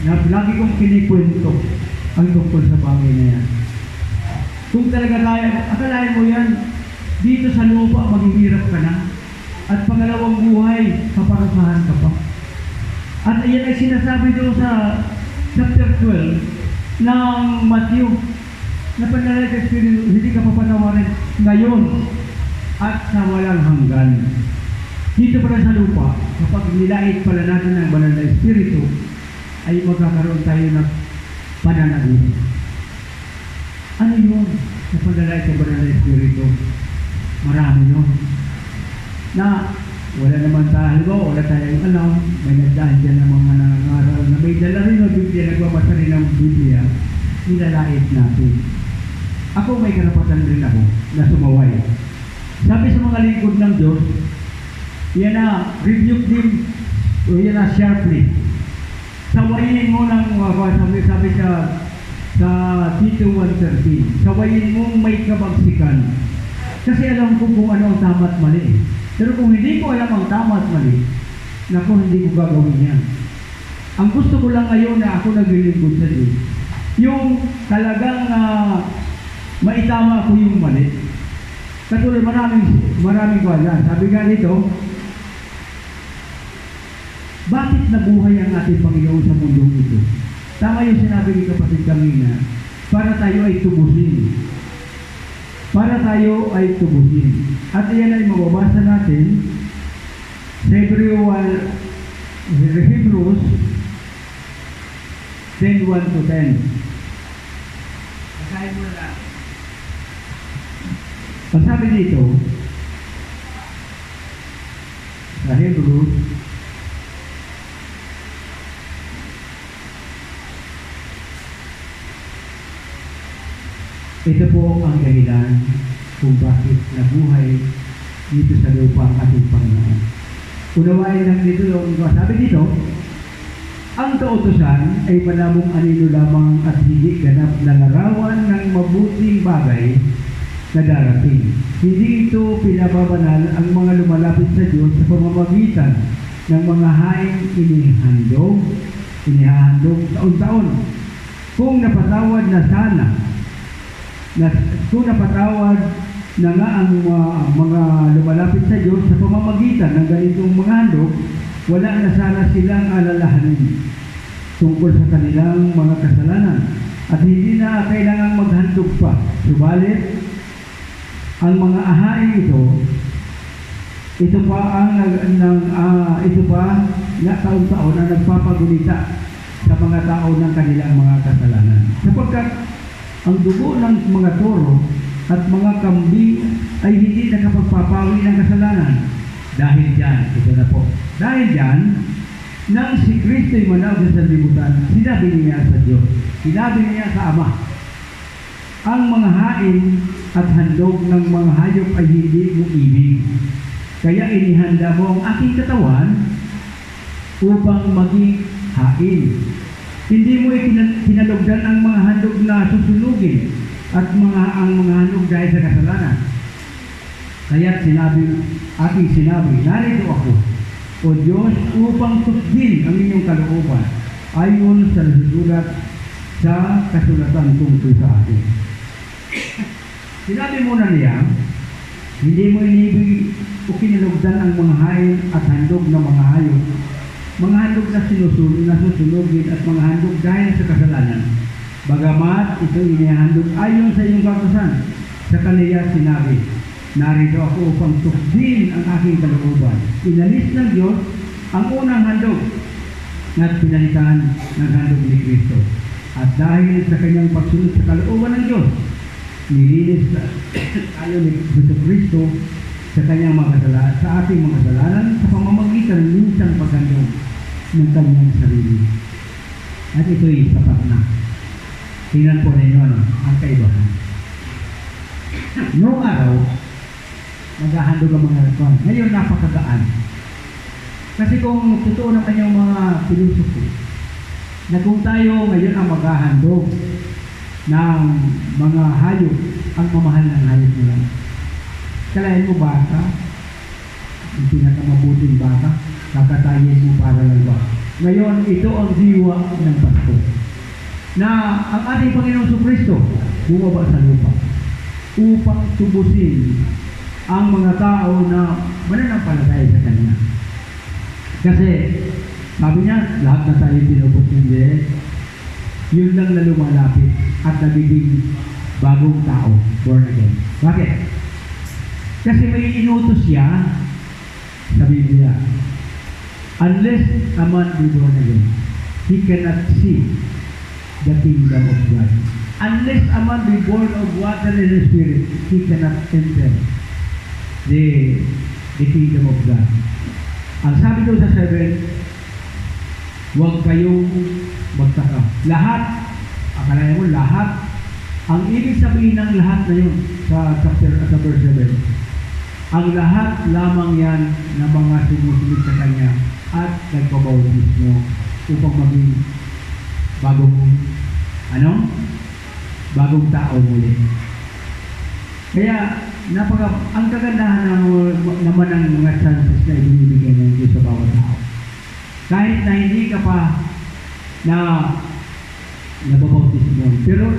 Lagi kong kinikwento ang tungkol sa bagay na yan. Kung talaga tayo, akalain mo yan, dito sa lupa maghihirap ka na. At pangalawang buhay, paparusahan ka pa. At iyan ay sinasabi doon sa chapter 12 ng Matthew, na panalay ka Espiritu, hindi ka papatawarin ngayon at sa walang hanggan. Dito pala sa lupa, kapag nilait pala natin ng banal na Espiritu, ay magkakaroon tayo ng pananagutan. Ano yun? Sa panalay sa banal na Espiritu, marami yun. Na wala naman tayo, wala tayong alam, may nagdaan dyan ng mga nangangaral na may dala rin ng Biblia, nagbabasa rin ng Biblia, nilalait natin. Ako may karapatan rin ako na sumaway. Sabi sa mga lingkod ng Diyos, yan na, rebuke them, o yan na, sharply. Sawayin mo ng, sabi sa Tito 1:13, sawayin mo may kabagsikan. Kasi alam ko kung ano ang tama at mali. Pero kung hindi ko alam ang tama at mali, naku, hindi ko gagawin yan. Ang gusto ko lang ngayon na ako naglilingkod sa Diyos, yung talagang maitama ko yung mali. Katulad maraming wala. Sabi nga nito, bakit nabuhay ang ating Panginoon sa mundong ito? Tama yung sinabi ni kapatid kanina, para tayo ay tubusin. Para tayo ay tubusin. At iyan ay mababasa natin sa Hebrews 10:1 to 10. Basahin mo na. Ang sabi dito, sa Hebrews, ito po ang dahilan kung bakit nabuhay dito sa lupa ang ating Panginoon. Unawain lang dito yung sabi dito, ang kautusan ay malabong anino lamang at hindi ganap na larawan ng mabuting bagay na darating. Hindi ito pinababanal ang mga lumalapit sa Diyos sa pamamagitan ng mga haing inihahandog taon-taon. Kung napatawad na nga ang mga lumalapit sa Diyos sa pamamagitan ng ganitong mga handog, wala na sana silang alalahanin tungkol sa kanilang mga kasalanan at hindi na kailangang maghandog pa. Subalit, ang mga ahaing ito pa na taon-taon ang nagpapagulita sa mga tao ng kanilang mga kasalanan. Sapagkat ang dugo ng mga toro at mga kambing ay hindi nakapagpapawi ng kasalanan. Dahil dyan, ito na po, dahil dyan, nang si Kristo'y manaw sa sanlibutan, sinabi niya sa Diyos, sinabi niya sa Ama, ang mga hain at handog ng mga hayop ay hindi mo ibig. Kaya inihanda mo ang aking katawan upang maging hain. Hindi mo kinalugdan ang mga handog na susunugin at ang mga handog dahil sa kasalanan. Kaya aking sinabi, narito ako, O Diyos, upang susdin ang inyong kalooban ayon sa nasusulat sa kasulatan tungkol sa akin. Sinabi muna niya, hindi mo inibig o kinalugdan ang mga hain at handog ng mga hayop, mga handog na susunugin at mga handog dahil sa kasalanan. Bagamat ito inihandog ayon sa iyong batasan, sa kaniya sinabi, narito ako upang susdin ang aking kalooban. Inalis ng Diyos ang unang handog at pinalitan ng handog ni Kristo. At dahil sa kanyang pagsunod sa kalooban ng Diyos, nilinis tayo ni Kristo sa kanyang mga kasalanan, sa ating mga kasalanan sa pamamagitan ng minsang paghandog ng kanyang sarili. At ito'y sapat na. Tingnan po ninyo ang kaibahan. Noong araw, maghahandog ang mga rekon. Ngayon, napakagaan. Kasi kung totoo na kanyang mga pilosopo, na kung tayo ngayon ang maghahandog ng mga hayop, ang mamahal ng hayop nila. Kalahin mo bata, yung pinakamabuting bata, kakatayin mo para lang ba. Ngayon, ito ang diwa ng Pasko. Na ang ating Panginoong Kristo bumaba sa lupa upang tubusin ang mga tao na mananampalataya sa Kanya. Kasi, sabi niya, lahat na tayo pinupos hindi, yun lang na lumalapit at nagiging bagong tao, born again. Bakit? Kasi may inutos siya sa Biblia. Unless a man be born again, he cannot see the kingdom of God. Unless a man be born of water and the Spirit, he cannot enter the kingdom of God. Ang sabi doon sa 7, huwag kayong magtaka. Lahat, akalain mo lahat, ang ibig sabihin ng lahat na yun sa verse 7, ang lahat lamang yan na mga sumusunod sa Kanya at nagpabautismo upang maging bagong tao muli. Kaya, ang kagandahan naman ng mga chances na ibinibigay ng Diyos sa bawat tao. Kahit na hindi ka pa na nababautismo, pero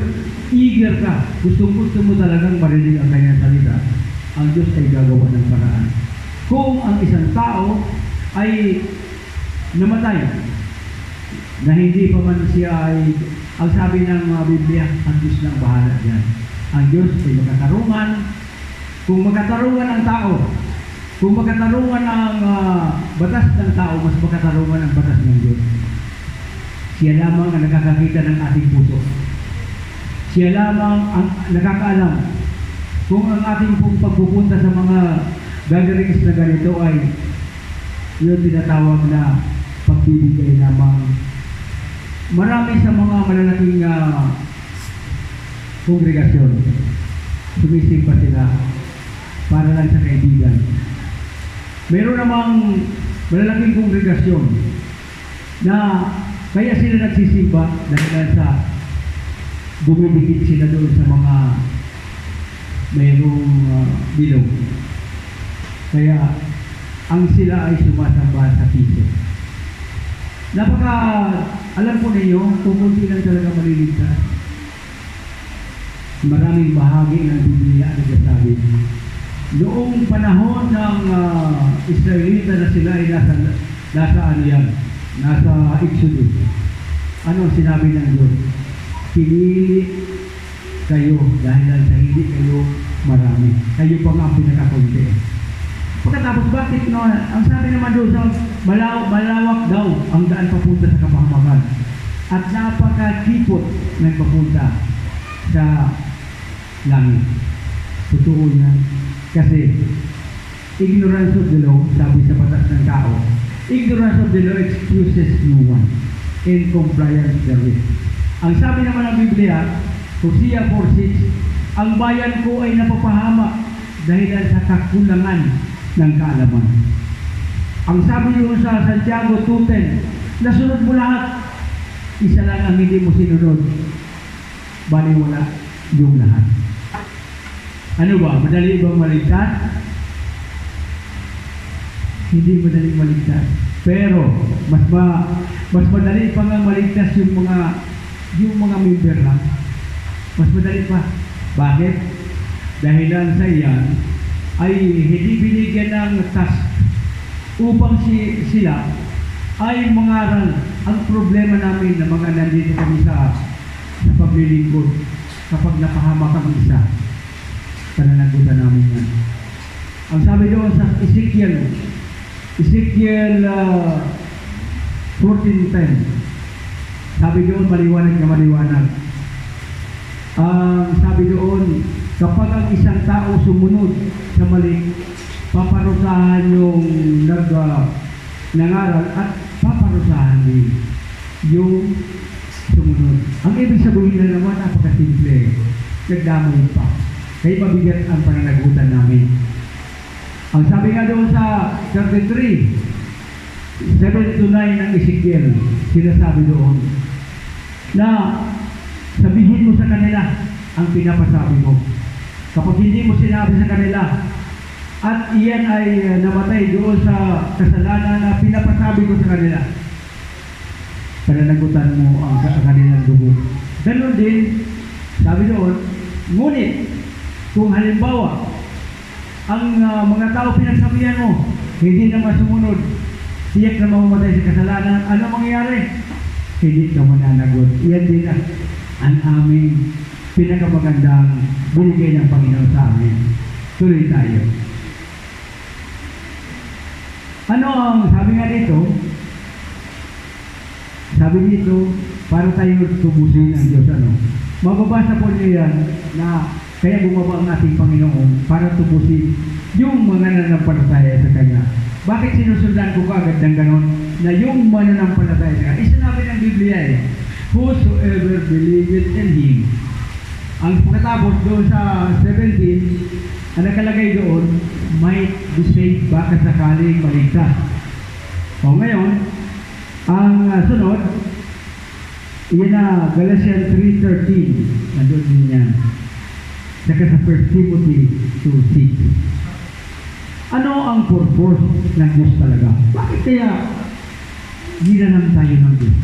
eager ka, gusto mo talagang marinig ang kanyang salita, ang Diyos ay gagawa ng paraan. Kung ang isang tao ay namatay, na hindi pa man siya ay, ang sabi ng Biblia, ang Diyos lang bahala diyan. Ang Diyos ay makatarungan. Kung makatarungan ang tao, kung makatarungan ang batas ng tao, mas makatarungan ang batas ng Diyos. Siya lamang ang nakakakita ng ating puso. Siya lamang ang nakakaalam kung ang ating pagpupunta sa mga gatherings na ganito ay yun tinatawag na pagbibigay lamang. Marami sa mga malalaking kongregasyon, sumisimpa sila para lang sa kaibigan. Mayroon namang malalaking kongregasyon na kaya sila nagsisimba dahil sa bumibigit sila doon sa mga mayroong bilog. Kaya ang sila ay sumasamba sa piso. Alam po ninyo, kung kunti lang talaga maliligtas. maraming bahagi ng Biblia na nagsasabi. Noong panahon ng Israelita na sila ay nasa ano yan, nasa Exodus. Ano ang sinabi ng Diyos? Pinili kayo dahil sa hindi kayo marami. Kayo pa nga ang pinakakunti. Pagkatapos bakit no? Ang sabi naman doon sa malawak daw ang daan papunta sa kapahamakan. At napakakipot ng papunta sa langit. Totoo yan. Kasi ignorance of the law, sabi sa batas ng tao, ignorance of the law excuses no one in compliance therewith. Ang sabi naman ng Biblia, Hosea 4:6, ang bayan ko ay napapahamak dahil sa kakulangan ng kaalaman. Ang sabi doon sa Santiago 2:10, nasunod mo lahat, isa lang ang hindi mo sinunod, baliwala yung lahat. Ano ba? Madali bang maligtas? Hindi madali maligtas. Pero mas madali pa nga maligtas yung mga member lang. Mas madali pa. Bakit? Dahilan sa iyan ay hindi binigyan ng task upang sila ay mangaral. Ang problema namin na mga nandito kami sa paglilingkod kapag napahamak ang isa, pananagutan namin yan. Ang sabi doon sa Ezekiel 14:10, sabi doon maliwanag na maliwanag. Ang sabi doon, kapag ang isang tao sumunod sa mali, paparusahan yung nangaral at paparusahan din yung sumunod. Ang ibig sabihin na naman, napakasimple. Nagdamay pa. Kaya mabigat ang pananagutan namin. Ang sabi nga doon sa 33, 7-9 ng Ezekiel, sinasabi doon, na sabihin mo sa kanila ang pinapasabi mo. Kapag hindi mo sinabi sa kanila, at iyan ay namatay doon sa kasalanan na pinapasabi ko sa kanila, pananagutan mo ang kanilang dugo. Ganon din, sabi doon, ngunit, kung halimbawa, ang mga tao pinagsabihan mo, hindi naman sumunod, siyak na mamamatay sa kasalanan, ano mangyayari? Hindi ka mananagot. Iyan din ang aming pinakamagandang binigay ng Panginoon sa amin. Tuloy tayo. Ano ang sabi nga dito? Sabi dito, para tayo tubusin ang Diyos. Mababasa po niyo yan na kaya bumaba ang ating Panginoon para tubusin yung mga nananampalataya sa Kanya. Bakit sinusundan ko kaagad ng ganon? Na yung mananampalataya sa Kanya. Isinabi ng Biblia whosoever believeth in Him. Ang pagkatapos doon sa 17, ang nakalagay doon, might be saved baka sakaling maligtas. O ngayon, ang sunod, iyan na Galatians 3:13. Nandun din yan. Saka sa 1 Timothy 2:6. Ano ang purpose ng Diyos talaga? Bakit kaya ginanam tayo ng Diyos?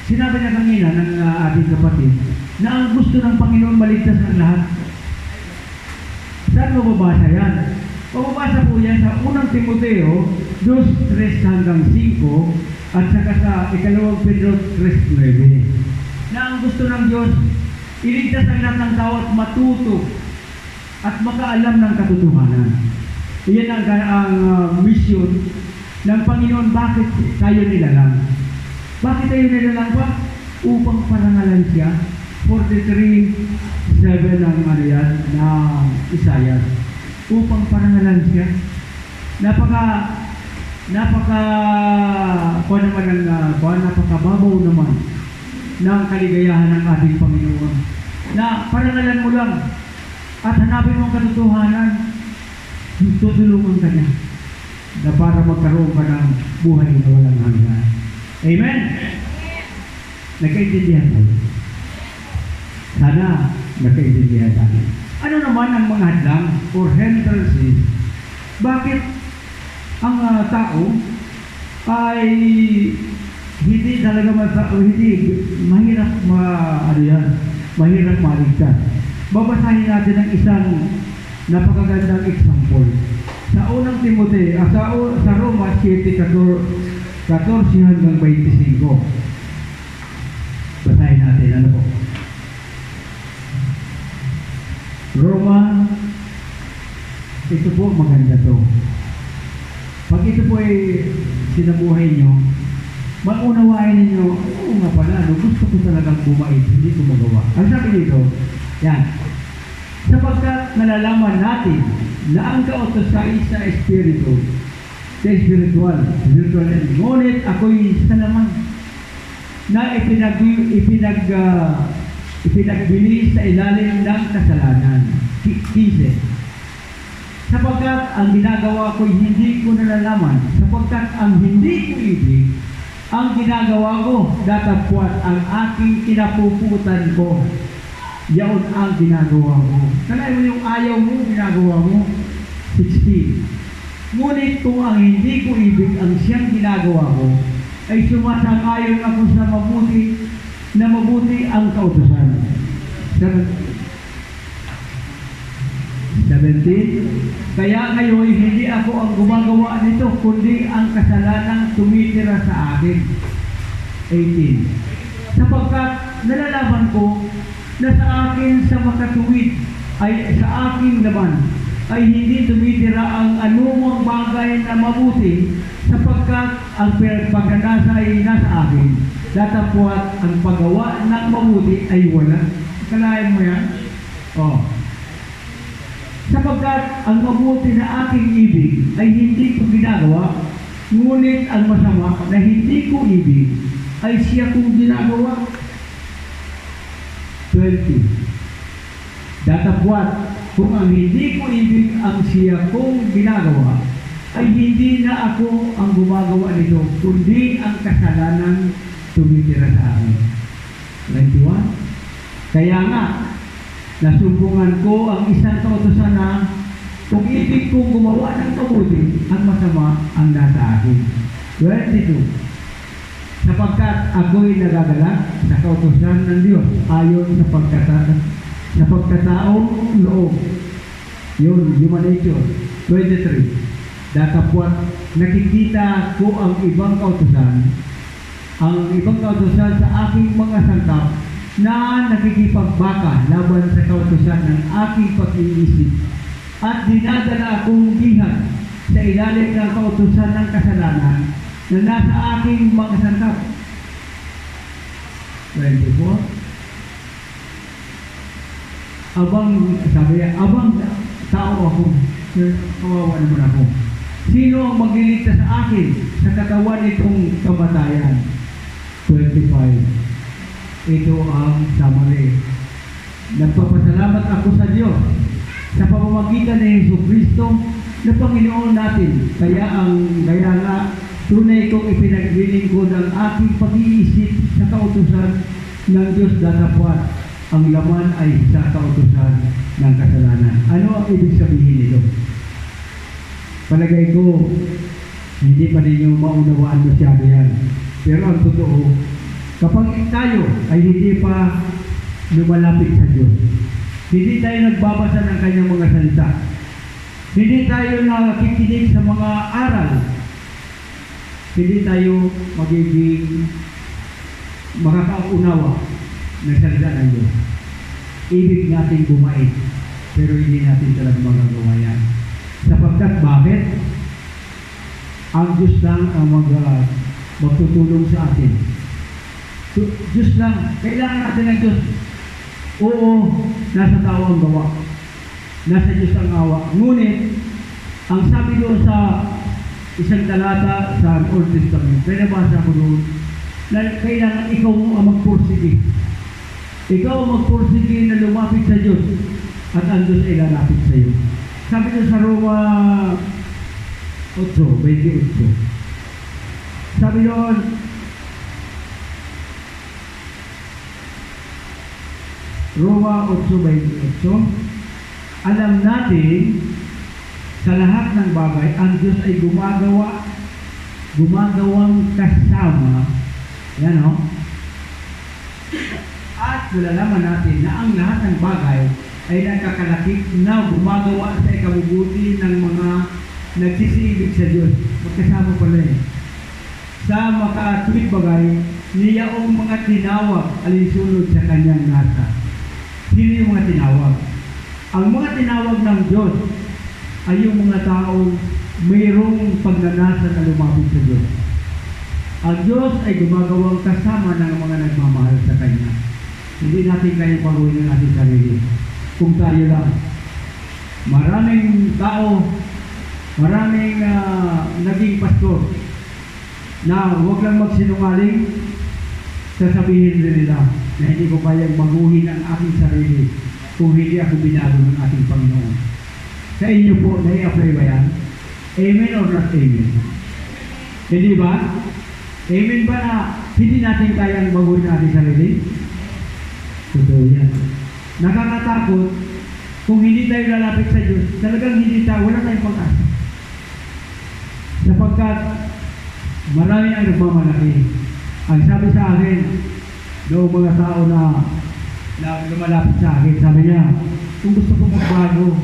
Sinabi na kanina ng ating kapatid na ang gusto ng Panginoon maligtas ng lahat. Saan mababasa yan? Mababasa po yan sa 1 Timoteo 2:3-5 at saka sa 2 Pedro 3:9 na ang gusto ng Diyos iligtas ang lahat ng tao at matuto at makaalam ng katotohanan. Iyan ang mission ng Panginoon. Bakit tayo nilalang? Bakit tayo nilalang pa? Upang parangalan siya. 43:7 ng Isaiah. Upang parangalan siya. Napakababaw naman ng kaligayahan ng ating Panginoon. Na parangalan mo lang at hanapin mo ang katotohanan, tutulungan ka niya na para magkaroon ka ng buhay na walang hanggan. Amen? Nagkaintindihan tayo. Sana nagkaintindihan tayo. Ano naman ang mga hadlang or hindrances? Bakit ang tao ay hindi talaga hindi mahirap mahirap maligtas. Babasahin natin ang isang napakagandang example. Sa unang sa Roma 7:14 hanggang 25. Basahin natin, ano po? Roma, ito po maganda to. Pag ito po ay sinabuhay nyo, maunawain ninyo, oo nga pala, no, gusto ko talagang bumait, hindi ko magawa. Ang sabi dito, yan, sapagkat nalalaman natin na ang kautosan sa espiritu, sa spiritual, ngunit ako'y isa naman na ipinagbili sa ilalim ng kasalanan. 15. Sapagkat ang ginagawa ko'y hindi ko nalalaman, sapagkat ang hindi ko ibig, ang ginagawa ko, datapwat ang aking kinapuputan ko. Yaon ang ginagawa mo. Kalahin mo yung ayaw mo, ginagawa mo. 16. Ngunit kung ang hindi ko ibig ang siyang ginagawa ko, ay sumasang-ayon ako sa mabuti ang kautusan. 17. Kaya ngayon, hindi ako ang gumagawa nito, kundi ang kasalanang tumitira sa akin. 18. Sapagkat nalalaman ko na sa akin sa makatuwid ay sa aking laman ay hindi tumitira ang anumang bagay na mabuti sapagkat ang pagkanasa ay nasa akin. Datapwat ang paggawa ng mabuti ay wala. Kalahin mo yan? Oh. Sapagkat ang mabuti na aking ibig ay hindi ko ginagawa, ngunit ang masama na hindi ko ibig ay siya kong ginagawa. 20. Datapwat, kung ang hindi ko ibig ang siya kong ginagawa, ay hindi na ako ang gumagawa nito, kundi ang kasalanan tumitira sa akin. 21. Kaya nga, nasumbungan ko ang isang kautosan na kung ibig kong gumawa ng mabuti, ang masama ang nasa akin. 22. Sapagkat ako'y nagagalak sa kautosan ng Diyos ayon sa pagkataong loob. Yun, human nature. 23. Datapwat nakikita ko ang ibang kautosan sa aking mga sangkap na nakikipagbaka laban sa kautosan ng aking pag-iisip at dinadala akong bihan sa ilalim ng kautosan ng kasalanan na nasa aking mga sangkap. 24. Abang tao ako, kawawa naman ako. Sino ang magliligtas sa akin sa katawan nitong kamatayan? 25. Ito ang summary. Nagpapasalamat ako sa Diyos sa pamamagitan ni Jesucristo na Panginoon natin. Kaya nga tunay kong ipinagbiling ko ng aking pag-iisip sa kautusan ng Diyos datapwat. Ang laman ay sa kautusan ng kasalanan. Ano ang ibig sabihin nito? Palagay ko, hindi pa ninyo maunawaan masyado yan. Pero ang totoo, kapag tayo ay hindi pa lumalapit sa Diyos, hindi tayo nagbabasa ng kanyang mga salita, hindi tayo nakikinig sa mga aral, hindi tayo magiging makakaunawa ng salita ng Diyos. Ibig natin bumait, pero hindi natin talagang magagawa yan. Sapagkat bakit? Ang Diyos lang ang magtutulong sa atin. So, Diyos lang, kailangan natin ng Diyos. Oo, nasa tao ang gawa. Nasa Diyos ang awa. Ngunit, ang sabi doon sa isang talata sa Old Testament, pinabasa ko doon, na kailangan ikaw ang magpursige. Ikaw ang magpursige na lumapit sa Diyos at ang Diyos ay lalapit sa iyo. Sabi doon sa Roma 8:28. Sabi doon, Roma 8:28, alam natin sa lahat ng bagay, ang Diyos ay gumagawang kasama, yan o, at nalalaman natin na ang lahat ng bagay ay nagkakalakip na gumagawa sa ikabubuti ng mga nagsisiibig sa Diyos. Magkasama pala eh. Sa makatuwid bagay, niya ang mga tinawag alinsunod sa kanyang nasa. Sino yung mga tinawag? Ang mga tinawag ng Diyos ay yung mga taong mayroong pagnanasa na lumapit sa Diyos. Ang Diyos ay gumagawang kasama ng mga nagmamahal sa Kanya. Hindi natin kayang paguhin ng ating sarili. Kung tayo lang. Maraming tao, maraming naging pastor na huwag lang magsinungaling, sasabihin din nila na hindi ko kayang baguhin ang aking sarili kung hindi ako binago ng ating Panginoon. Sa inyo po, nai-apply ba yan? Amen or not amen? Hindi ba? Amen ba na hindi natin kayang baguhin ang ating sarili? Totoo yan. Nakakatakot kung hindi tayo lalapit sa Diyos, talagang hindi tayo, wala tayong pag-asa. Sapagkat marami ang nagmamalaki. Ang sabi sa akin, noong mga tao na lumalapit sa akin, sabi niya, kung gusto ko magbago,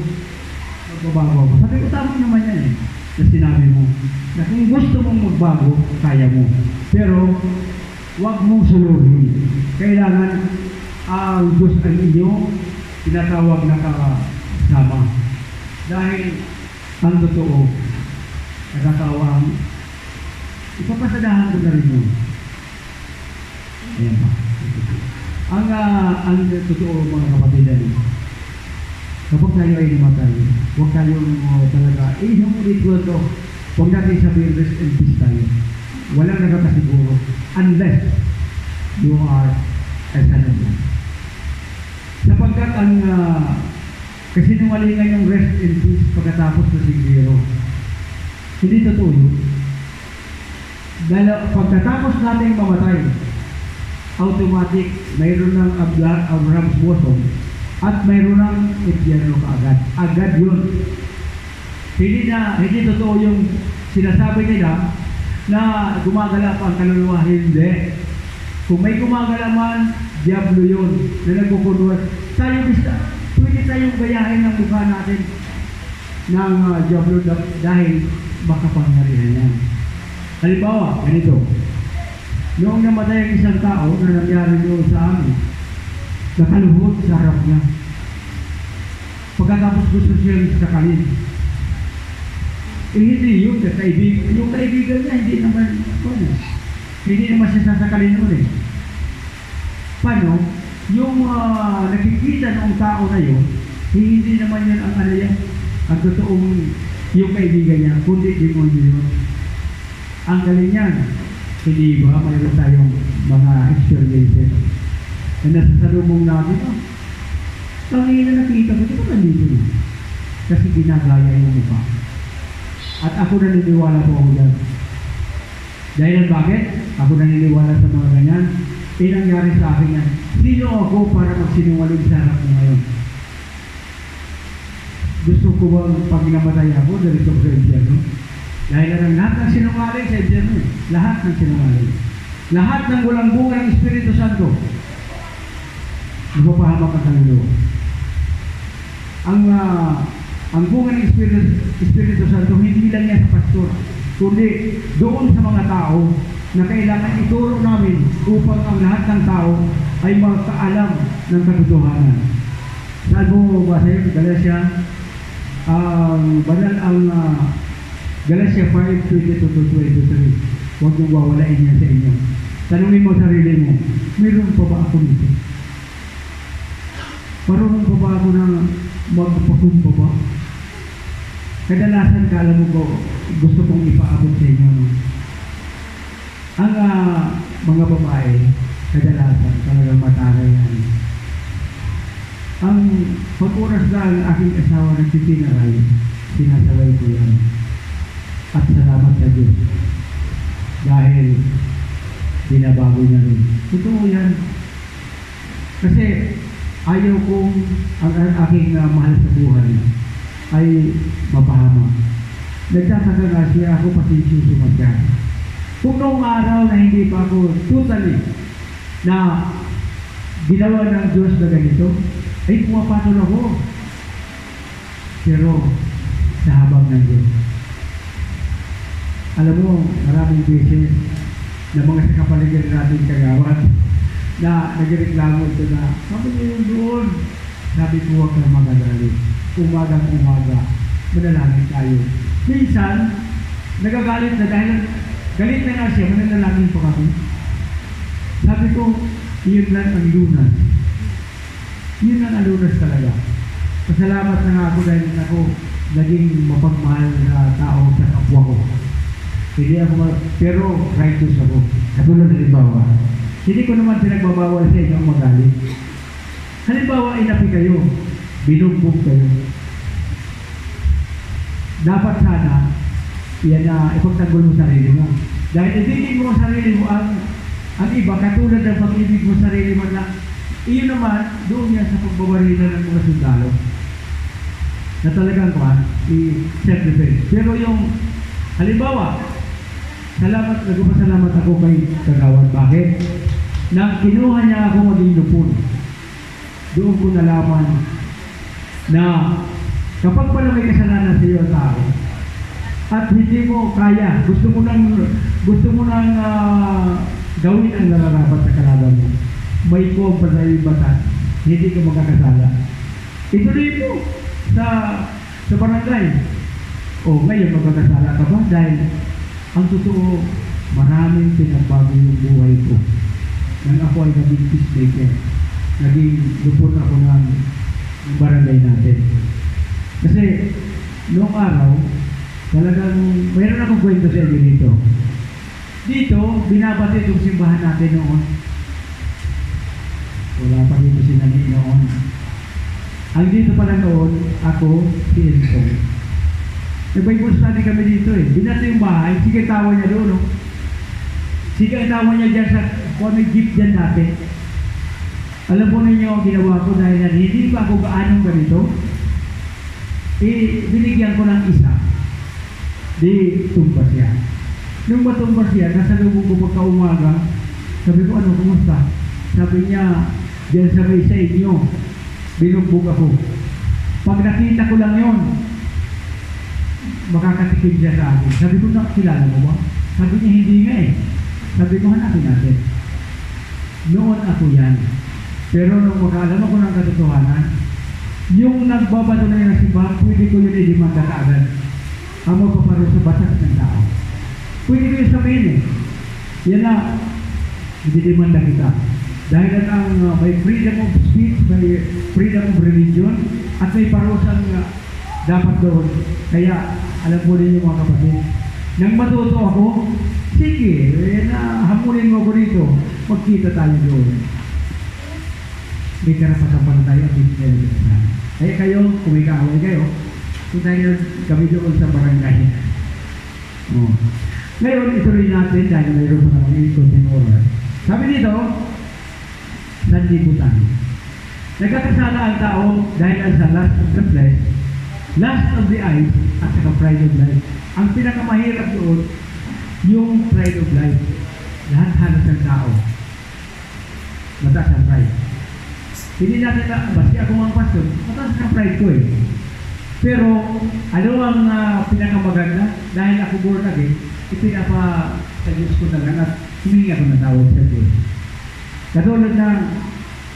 magbabago ako. Sabi ko, tama naman yan eh, na sinabi mo. Na kung gusto mong magbago, kaya mo. Pero, huwag mong suluhin. Kailangan ang Diyos ang inyo, tinatawag na kasama. Dahil, ang totoo, nakatawang, ipapasadahan ko na rin yun. Ayan ba? Ang totoo mga kapatidan, kapag tayo ay namatay, huwag tayong talaga, yung ritual to, huwag natin sabihin rest and peace tayo. Walang nagkakasiguro unless you are a son of God. Sapagkat ang kasinungalingan yung rest and peace pagkatapos na siguro. Hindi totoo yun. Dahil pagkatapos natin mamatay, automatic, mayroon ng Abraham's bosom at mayroon ng impyerno kaagad. Agad yun. Hindi totoo yung sinasabi nila na gumagala pa ang kaluluwa. Hindi. Kung may gumagala man, diablo yun na nagkukunwat. Pwede tayong gayahin ng mukha natin ng diablo dahil makapangyarihan yan. Halimbawa, ganito. Noong namatay ang isang tao na nangyari doon sa amin, nakaluhod sa harap niya. Pagkatapos gusto siyang sakalin. Hindi yun, yung kaibigan niya, hindi naman siya sasakalin nun eh. Paano? Yung nakikita ng tao na yun, hindi naman yun ang ano yan, ang totoong yung kaibigan niya, kundi demonyo yun. Ang galing yan. Hindi ba, mayroon tayong mga experiences na nasasalubong natin, tangina nakita ko, di ba nandito yun? Kasi ginagaya yung mukha. At ako naniniwala po ako dyan. Dahil bakit? Ako naniniwala sa mga ganyan. Nangyari sa akin yan. Sino ako para magsinungaling sa harap mo ngayon? Gusto ko bang pag namatay ako, dito sa impyerno? Dahil lang lahat ng sinungaling sa impyerno. Lahat ng sinungaling. Lahat ng walang bunga ng Espiritu Santo. Napapahamak ang kaluluwa. Ang bunga ng Espiritu Santo, hindi lang yan sa pastor, kundi doon sa mga tao na kailangan ituro namin upang ang lahat ng tao ay makaalam ng katotohanan. Saan mo ba sa iyo? Galatia, Galatia 5:22-23. Huwag mong wawalain yan sa inyo. Tanungin mo sarili mo, mayroon pa ba ako nito? Parang pa ba ako na magpakumpa ba? Kadalasan ka, alam mo ko, gusto kong ipaabot sa inyo. No? Ang mga babae, kadalasan, talagang mataray yan. Ang pag-oras na ang aking asawa na sitinaray, sinasabay ko yan. At salamat sa Diyos. Dahil binabago niya rin. Totoo yan. Kasi ayaw kong ang aking mahal sa buhay ay mapahama. Nagtataka nga siya ako pasensyoso magkano. Kung noong araw na hindi pa ako totally na ginawa ng Diyos na ganito, ay pumapatol ako. Pero sa habang ng Diyos. Alam mo, maraming beses na mga sa kapaligid natin kagawan na nagreklamo ito na, sabi niyo yun doon. Sabi ko, huwag kang magagali. Umagang-umaga, manalangin tayo. Minsan, nagagalit na dahil galit na nga siya, manalangin pa kami. Sabi ko, yun lang ang lunas. Yun lang ang lunas talaga. Pasalamat na nga ako dahil ako naging mapagmahal na tao sa kapwa ko. Hindi ako, pero righteous ako. Katulad ng halimbawa. Hindi ko naman pinagbabawal sa inyo ang magalit. Halimbawa, inapi kayo, binugbog kayo. Dapat sana, yan na ipagtanggol mo sarili mo. Dahil ibigin mo ang sarili mo, ang iba, katulad ng pag-ibig mo sarili mo na, iyon naman, doon yan sa pagbabarila ng mga sundalo. Na talagang i-self-defense. Pero yung, halimbawa, nagpapasalamat ako kay Kagawad. Bakit? Nang kinuha niya ako maging lupon, doon ko nalaman na kapag pala may kasalanan sa iyo tao, at hindi mo kaya, gusto mo nang gawin ang nararapat sa kalaban mo, may ko pa sa batas, hindi ka magkakasala. Ituloy mo sa barangay. O ngayon magkakasala ka ba? Dahil ang totoo, maraming pinagbago yung buhay ko. Nang ako ay naging peacemaker, naging lupon ako ng barangay natin. Kasi noong araw, talagang mayroon akong kwento sa inyo dito. Dito, binabati itong simbahan natin noon. Wala pa dito si Nani noon. Ang dito pala noon, ako, si Elton. Nag-Bible study kami dito eh. Binato yung bahay, sige tawa niya doon. No? Sige tawa niya dyan sa kung may jeep dyan natin. Alam po ninyo ang ginawa ko dahil hindi pa ako gaanong ganito. Binigyan ko ng isa. Di tumba siya. Nung matumba siya, nasa lubong ko pagka-umaga, sabi ko, ano, kumusta? Sabi niya, dyan sa may sa inyo, binugbog ako. Pag nakita ko lang yon, makakatikim siya sa akin. Sabi ko, nakilala mo ba? Sabi niya, hindi nga eh. Sabi ko, hanapin natin. Noon ako yan. Pero nung makaalam ako ng katotohanan, yung nagbabato na yung simbahan, pwede ko yun i-demanda kaagad. Ang magpaparo sa batas ng tao. Pwede ko yung sabihin eh. Yan na, i-demanda kita. Dahil may freedom of speech, may freedom of religion, at may parusang dapat doon. Kaya, alam po ninyo mga kapatid, nang matuto ako, sige, hamulin mo ko dito, magkita tayo doon. May karapatan pa tayo at hindi na. Kaya kayo, kung may kaaway kayo, kung tayo kami doon sa barangay. Oh. Ngayon, ituloy natin dahil mayroon pa naman ito tinura. Sabi dito, nandibutan. Nagkakasala ang tao dahil sa lust of the flesh, lust of the eyes, at saka pride of life. Ang pinakamahirap doon, yung pride of life. Lahat halos ng tao. Mataas ang pride. Hindi natin na, basta ako ang pastor, mataas ang pride ko eh. Pero, ano ang pinakamaganda? Dahil ako born again, ipinapa sa Diyos ko na lang at humingi ako ng tawad sa Diyos. Katulad ng,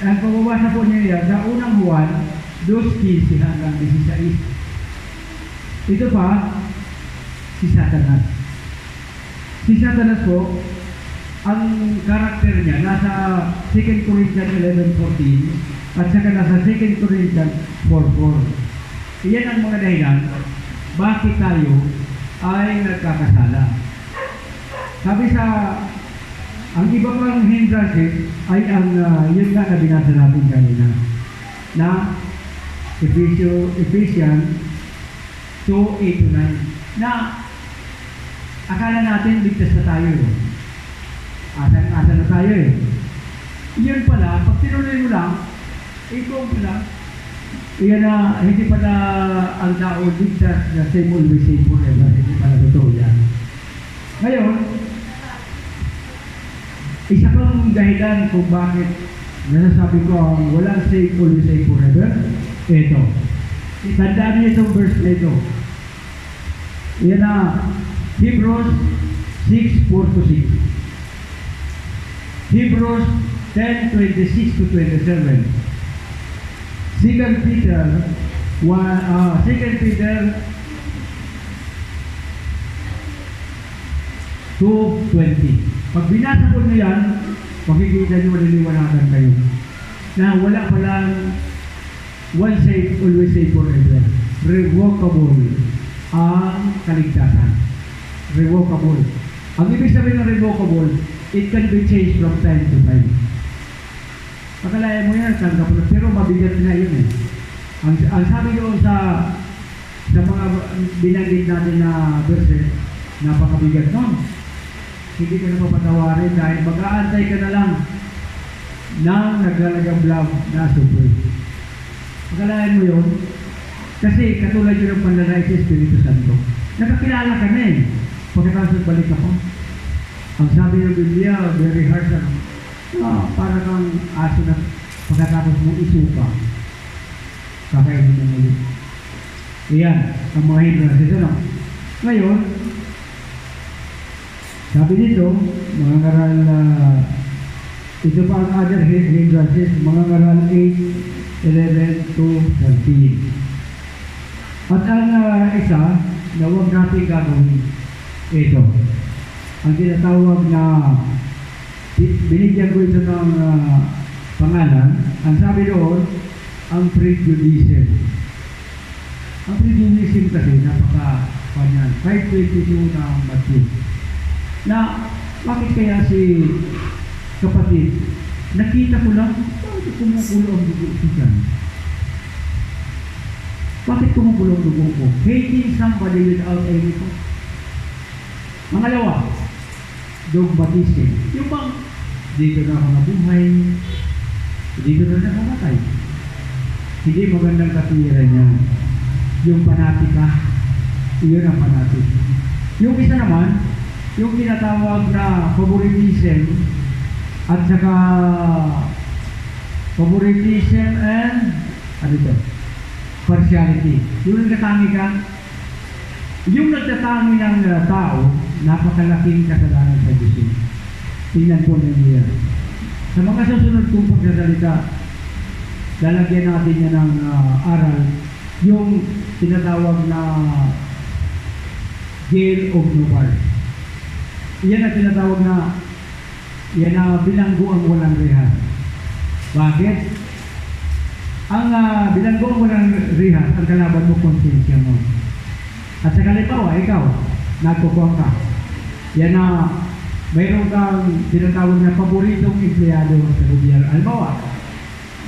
ang pababasa po niya sa unang Juan, 2:15 hanggang 16. Ito pa, si Satanas. Si Satanas po, ang karakter niya nasa 2 Corinthians 11:14 at saka nasa 2 Corinthians 4:4. Iyan ang mga dahilan bakit tayo ay nagkakasala. Sabi sa ang iba pang hindrances ay ang yun nga na binasa natin kanina na Ephesians 2:8-9 na akala natin ligtas na tayo eh. Asa na tayo eh. Yun pala, pag tinuloy mo lang, ikaw pala, iyan na, hindi pala ang tao ligtas na same always same forever, hindi pala totoo yan. Ngayon, isa pang dahilan kung bakit nasasabi ko ang walang save, always save forever. Ito. Tandaan niyo itong verse na ito. Yan na, Hebrews 6:4-6. Hebrews 10:26-27. 2 Peter 2:20. Pag binasa po nyo yan, makikita nyo maliliwanagan kayo na wala palang one save, always save forever. Revocable ang kaligtasan. Revocable. Ang ibig sabihin ng revocable, it can be changed from time to time. Pagkalaya mo yan, tanggap mo na, pero mabigat na yun eh. Ang sabi doon sa mga binanggit natin na verse, napakabigat nun. Hindi ka na papatawarin dahil mag-aantay ka na lang ng naglalagablag na super. Pagkalayan mo yun, kasi katulad yun ang panlalay sa Espiritu Santo. Nakakilala ka na eh. Pagkatapos balik ka pa. Ang sabi ng Biblia, very harsh ano. Para kang aso na pagkatapos mo isuka. Kakainin mo muli. Iyan, ang mga hindrances. Ano? Ngayon, sabi dito, mga ngaral ito pa ang other hindrances, mga ngaral 8:11-13. At ang isa na huwag natin gagawin, ito, ang tinatawag na, binigyan ko ito ng pangalan, ang sabi doon, ang prejudice. Ang prejudice kasi, napaka-panyan, 5:22 na Matthew. Na, bakit kaya si kapatid, nakita ko lang, bakit kumukulo ang dugo ko dyan? Bakit kumukulo ang dugo ko? Hating somebody without any cause. Mangalawa, dogmatism. Yung bang, dito na ako nabuhay, dito na nakamatay. Hindi magandang katwiran niya. Yung panatika, iyon ang panatik. Yung isa naman, yung tinatawag na favoritism at saka favoritism and ano ito? Partiality. Yung nagtatangi ka, yung nagtatangi ng tao, napakalaking kasalanan sa Diyos. Tingnan po ninyo yan. Sa mga susunod kong pagsasalita, lalagyan natin yan ng aral, yung tinatawag na jail of no part. Yan ang tinatawag na yan na bilanggo ang walang rehas. Bakit? Ang bilanggo ang walang rehas, ang kalaban mo, konsensya mo. At sa kalipawa, ikaw, nagkukuha ka. Yan na mayroon kang tinatawag na paboritong empleyado sa gobyerno. Halimbawa,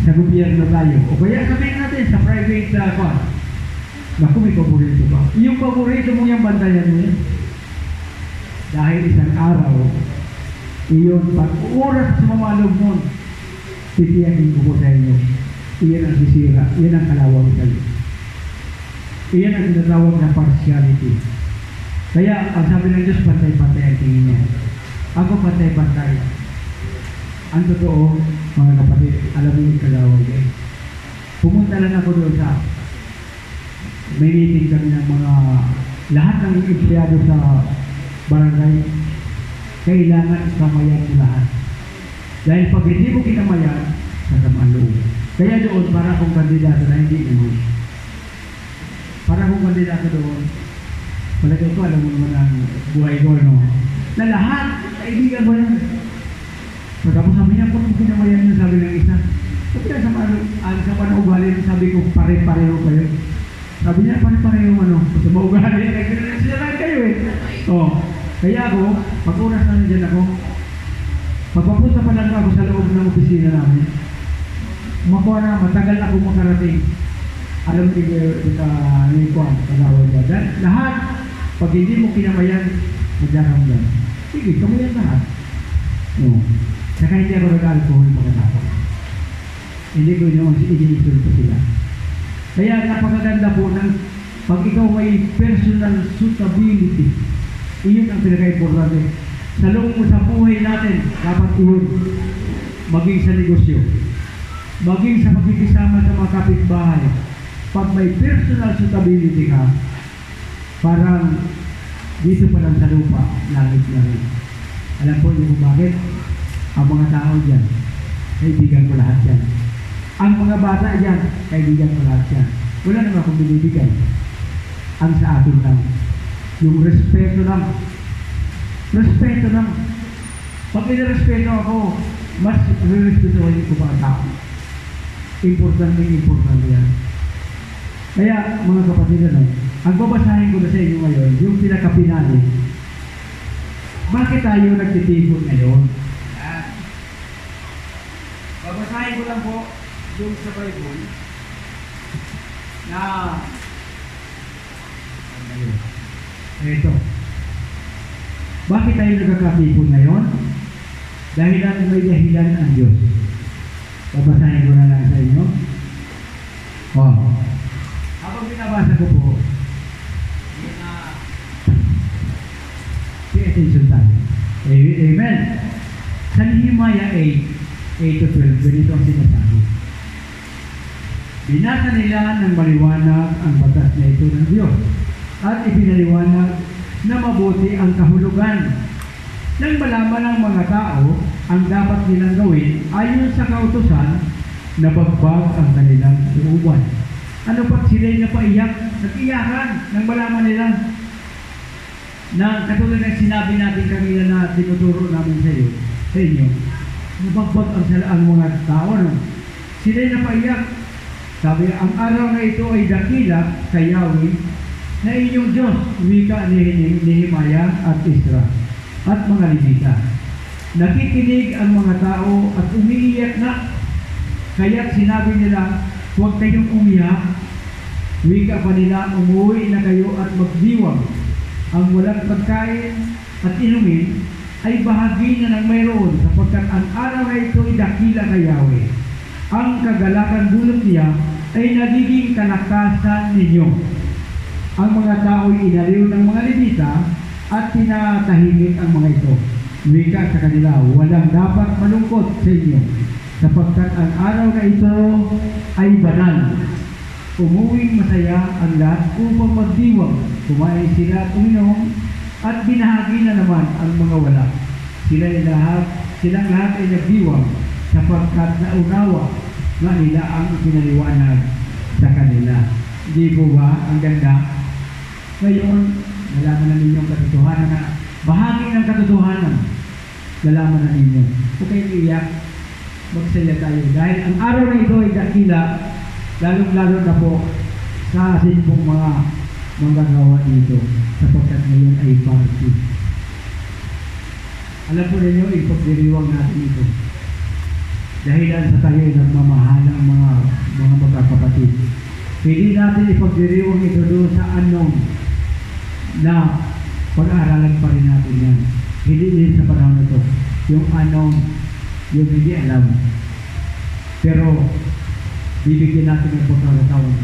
sa gobyerno tayo. O kaya sabihin natin sa private fund. Naku, may paborito ba? Yung paborito mo yung bantayan mo yan. Dahil isang araw, iyon, pag oras sa mamalog mo, titiyakin ko po sa inyo. Iyan ang sisira, iyan ang kalawang sa iyo. Iyan ang tinatawag na partiality. Kaya, ang sabi ng Diyos, pantay-pantay ang tingin niya. Ako pantay-pantay. Ang totoo, mga kapatid, alam mo yung kalawang niya. Pumunta lang ako doon sa may meeting kami ng mga lahat ng empleyado sa barangay, kailangan kamayan mo lahat. Dahil pag hindi mo kinamayan, sasamaan loob. Kaya doon, para akong kandidato na hindi naman. Para akong kandidato doon, palagay ko, alam mo naman ang buhay ko, no? Na lahat, kaibigan mo yan. Pagkapos sabi niya, kung kinamayan niya, sabi ng isa, sabi niya, sa panaugali, sabi ko, pare-pareho kayo. Sabi niya, pare-pareho ano, sa maugali, nagsilaran kayo eh. Oh. Kaya ako, pag oras na nandiyan ako, pagpapunta pa lang ako sa loob ng opisina namin, makuha na, matagal ako makarating. Alam ko yung kalawag dyan. Lahat, pag hindi mo kinamayan, magdaramdam. Sige, kamayan lahat. No. Saka hindi ako nag-alcohol pagkatapos. Hindi ko yung iniisulto sila. Kaya napakaganda po ng pag ikaw may personal suitability, iyon ang pinaka-importante. Sa loob mo sa buhay natin, dapat iyon maging sa negosyo. maging sa pagkikisama sa mga kapitbahay, pag may personal suitability ka, parang dito pa lang sa lupa, langit na rin. Alam po niyo kung bakit? Ang mga tao dyan, kaibigan ko lahat yan. Ang mga bata dyan, kaibigan ko lahat yan. Wala naman akong binibigay. Ang sa akin lang, yung respeto lang. Respeto lang. Pag inirespeto ako, mas re-respetuhin ko pa ang tao. Importante yan. Kaya, mga kapatid, ang babasahin ko na sa inyo ngayon, yung pinakapinali, bakit tayo nagtitipon ngayon? Babasahin ko lang po yung sa Bible na ito. Bakit tayo nagkakatipon ngayon? Dahilan may dahilan ang Diyos. Babasahin ko na lang sa inyo. Habang binabasa ko po, pay attention tayo. Amen. Sa Nehemiah 8:12, ganito ang sinasabi. Binasa nila ng maliwanag ang batas na ito ng Diyos at ipinaliwanag na mabuti ang kahulugan. Nang malaman ng mga tao ang dapat nilang gawin ayon sa kautusan, nabagbag ang kanilang looban. Ano pa sila'y napaiyak? Nag-iyakan nang malaman nila na katulad ng sinabi natin kanina na tinuturo namin sa inyo, nabagbag ang mga tao. Sila'y napaiyak. Sabi, ang araw na ito ay dakila sa Yahweh na inyong Diyos, wika ni Nehemiah at Ezra at mga Levita. Nakikinig ang mga tao at umiiyak na. Kaya sinabi nila, huwag kayong umiyak. Wika pa nila, umuwi na kayo at magdiwang. Ang walang pagkain at inumin ay bahagi na ng mayroon sapagkat ang araw na ito ay dakila kay Yahweh. Ang kagalakan dulot niya ay nagiging kalakasan ninyo. Ang mga tao ay inaliw ng mga Levita at tinatahimik ang mga ito. Wika sa kanila, walang dapat malungkot sa inyo sapagkat ang araw na ito ay banal. Umuwing masaya ang lahat upang magdiwang. Kumain sila at uminom at binahagi na naman ang mga wala. Silang lahat ay nagdiwang sapagkat naunawa nga nila ang pinaliwanag sa kanila. Hindi po ba ang ganda? Ngayon, nalaman na ninyo ang katotohanan na bahagi ng katotohanan. Nalaman na ninyo. Huwag kayong iiyak, magsaya tayo. Dahil ang araw na ito ay dakila, lalong-lalo na po sa ating pong mga manggagawa dito sapagkat ngayon ay party. Alam po ninyo, ipagdiriwang natin ito. Dahilan sa tayo ay nagmamahalang mga magkakapatid. Pwede natin ipagdiriwang ito doon sa anong na pag-aaralan pa rin natin yan. Hindi din sa panahon na ito. Yung anong, yung hindi alam. Pero, bibigyan natin ng pagkakataon.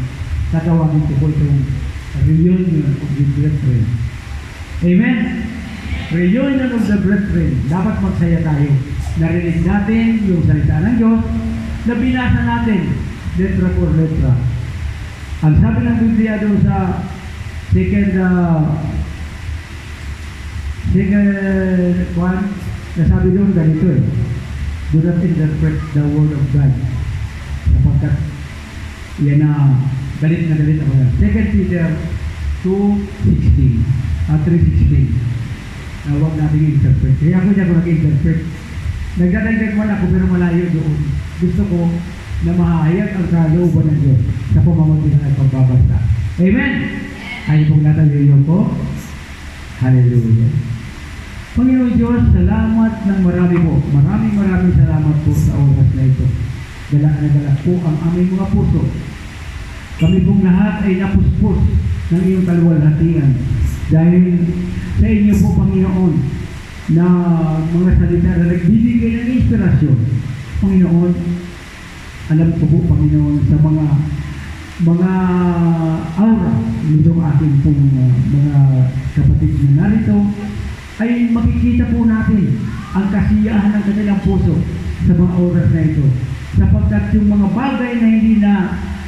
Tatawagin ko po itong reunion of the brethren. Amen? Reunion of the brethren. Dapat magsaya tayo. Narinig natin yung salita ng Diyos na binasa natin letra por letra. Ang sabi ng Biblia doon sa second one, nasabi doon ganito do not interpret the word of God. Sapagkat yan na galit ako yan. 2 Peter 2:16 at 3:16 na huwag natin i-interpret. Kaya ako niya kung nag-interpret. Nagdadagdag man ako pero malayo doon. Gusto ko na mahayag ang kalooban ng Diyos sa pamamagitan ng pagbabasa. Amen? Ay pong nataluyo po. Hallelujah. Panginoon Diyos, salamat ng marami po. Maraming salamat po sa oras na ito. Galak na galak po ang aming mga puso. Kami pong lahat ay napuspos ng iyong kaluwalhatian. Dahil sa inyo po, Panginoon, na mga salita na nagbibigay ng inspirasyon. Panginoon, alam ko po, Panginoon, sa mga aura nitong ating pong mga kapatid na narito, ay makikita po natin ang kasiyahan ng kanilang puso sa mga oras na ito. sapagkat yung mga bagay na hindi na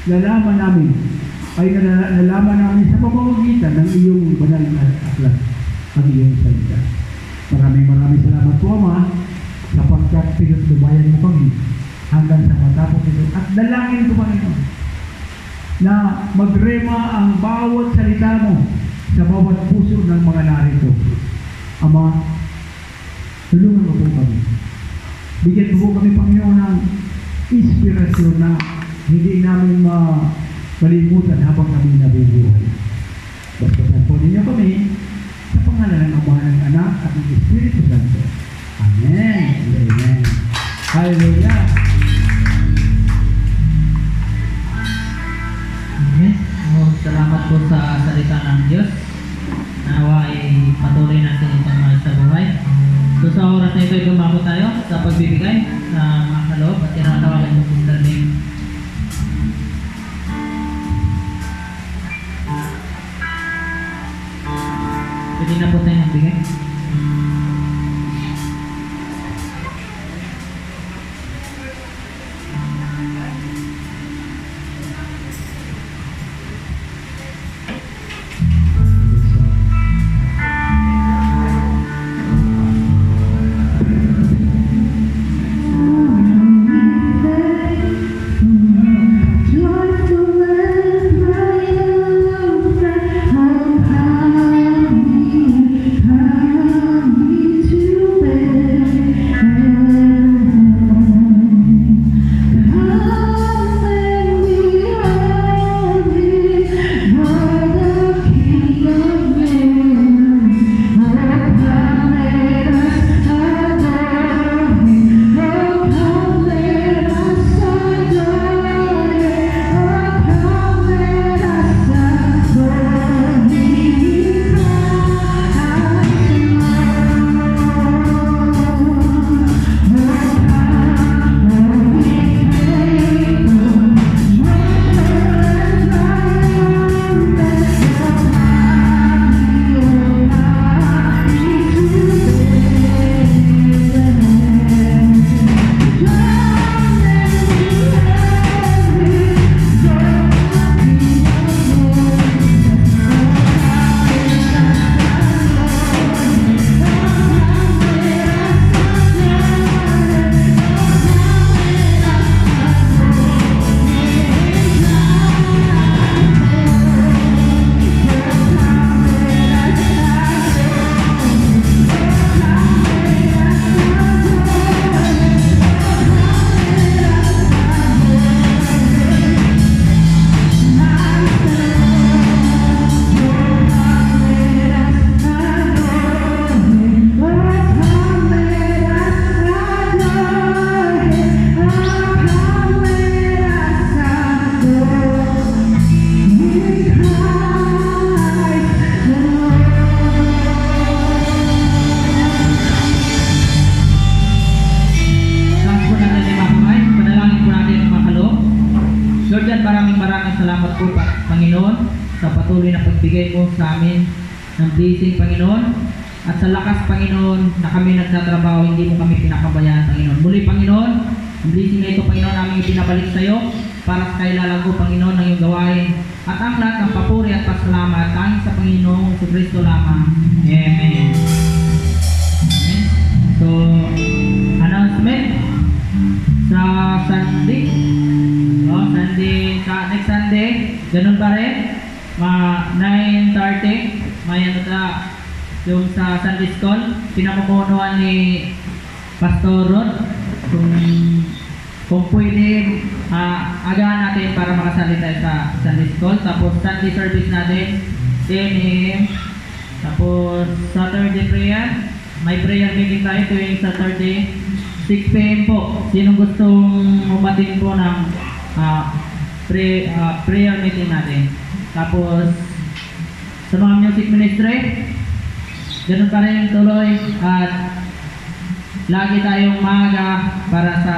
nalaman namin ay nalaman namin sa pamamagitan ng iyong banal na aklat ang iyong salita. Maraming salamat po, Ama, sapagkat pinagdubayan mo kami hanggang sa matapos ito. At dalangin ko, Panginoon, na magrema ang bawat salita mo sa bawat puso ng mga narito. Ama, tulungan mo po kami. Bigyan mo po kami, Panginoon, ng inspirasyon na hindi namin makalimutan habang kami nabubuhay. Bastasan po ninyo kami sa pangalan ng Ama, ng Anak at ng Espiritu Santo. Amen. Amen. Hallelujah.
Amen. Salamat po sa salita ng Diyos. Nawa ay patuloy natin itong mahal sa buhay. So sa oras na ito, dumako tayo sa pagbibigay sa mga kaloob at tinatawagan mo po sa name. Pwede na po tayo nagbigay. Maraming salamat po, Panginoon, sa patuloy na pagbigay mo sa amin ng blessing, Panginoon. At sa lakas, Panginoon, na kami nagtatrabaho, hindi mo kami pinakabayaan, Panginoon. Muli, Panginoon, ang blessing na ito, Panginoon, namin ipinabalik sa iyo para sa kailalago, Panginoon, ng iyong gawain. At ang lahat ng papuri at pasalamat, tanging sa Panginoong Kristo lamang. Amen. Amen. So, announcement sa Sunday. Next Sunday, ganun pa rin, 9:30, may yung sa Sunday School, pinamukunuan ni Pastor Rod, kung pwede, agahan natin para makasali tayo sa Sunday School. Tapos Sunday service natin, 10 a.m. Tapos Saturday prayer, may prayer meeting tayo tuwing Saturday, 6 p.m. po. Sinong gustong umatin po ng prayer meeting natin. Tapos sa mga music ministry, ganun pa rin tuloy at lagi tayong maaga para sa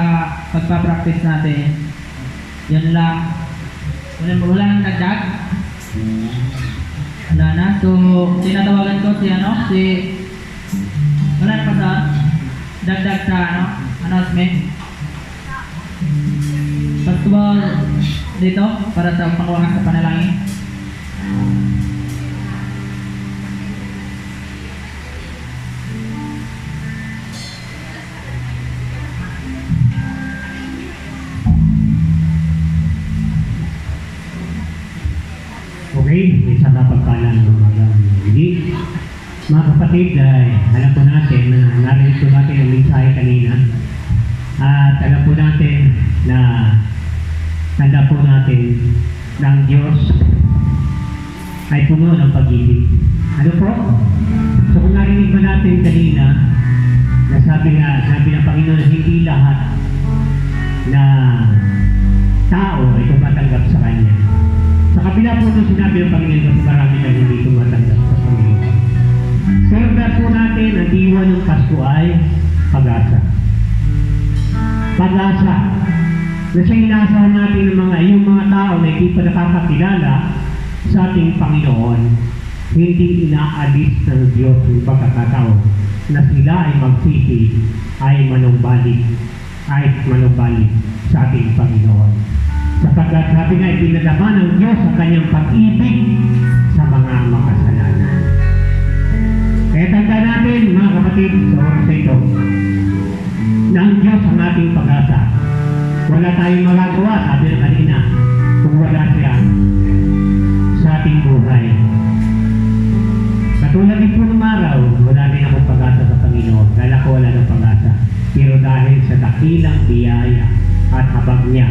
pagpapractice natin. Yan lang. Wala nang dagdag. Wala na. So, tinatawagan ko wala na pa sa dagdag sa announcement. Gusto ba dito para sa pangwakas sa panalangin?
Okay, isang napagpalang umagang hindi. Mga kapatid, alam po natin na narinig po natin ang mensahe kanina. At alam po natin na tanda po natin na ang Diyos ay puno ng pag-ibig. Ano po? So kung narinig ba natin kanina na sabi ng Panginoon na hindi lahat na tao ay tumatanggap sa Kanya. Sa kabila po nung sinabi ng Panginoon kasi marami na hindi tumatanggap sa Panginoon. Serve po natin ang diwa ng Pasko ay pag-asa. Pag-asa. Na siya inaasahan natin ng yung mga tao na hindi pa nakakakilala sa ating Panginoon, hindi inaalis ng Diyos yung pagkakataon na sila ay magsisi, ay manumbalik sa ating Panginoon. Sapagkat sabi nga, ipinadama ng Diyos ang kanyang pag-ibig sa mga makasalanan. Kaya tanda natin, mga kapatid, sa oras na ito, na ang Diyos ang ating pag-asa. Wala tayong magagawa, sabi na kanina, kung wala siya sa ating buhay. Katulad din po ng araw, wala rin akong pag-asa sa Panginoon. Dahil ako wala ng pag-asa. Pero dahil sa dakilang biyaya at habag niya,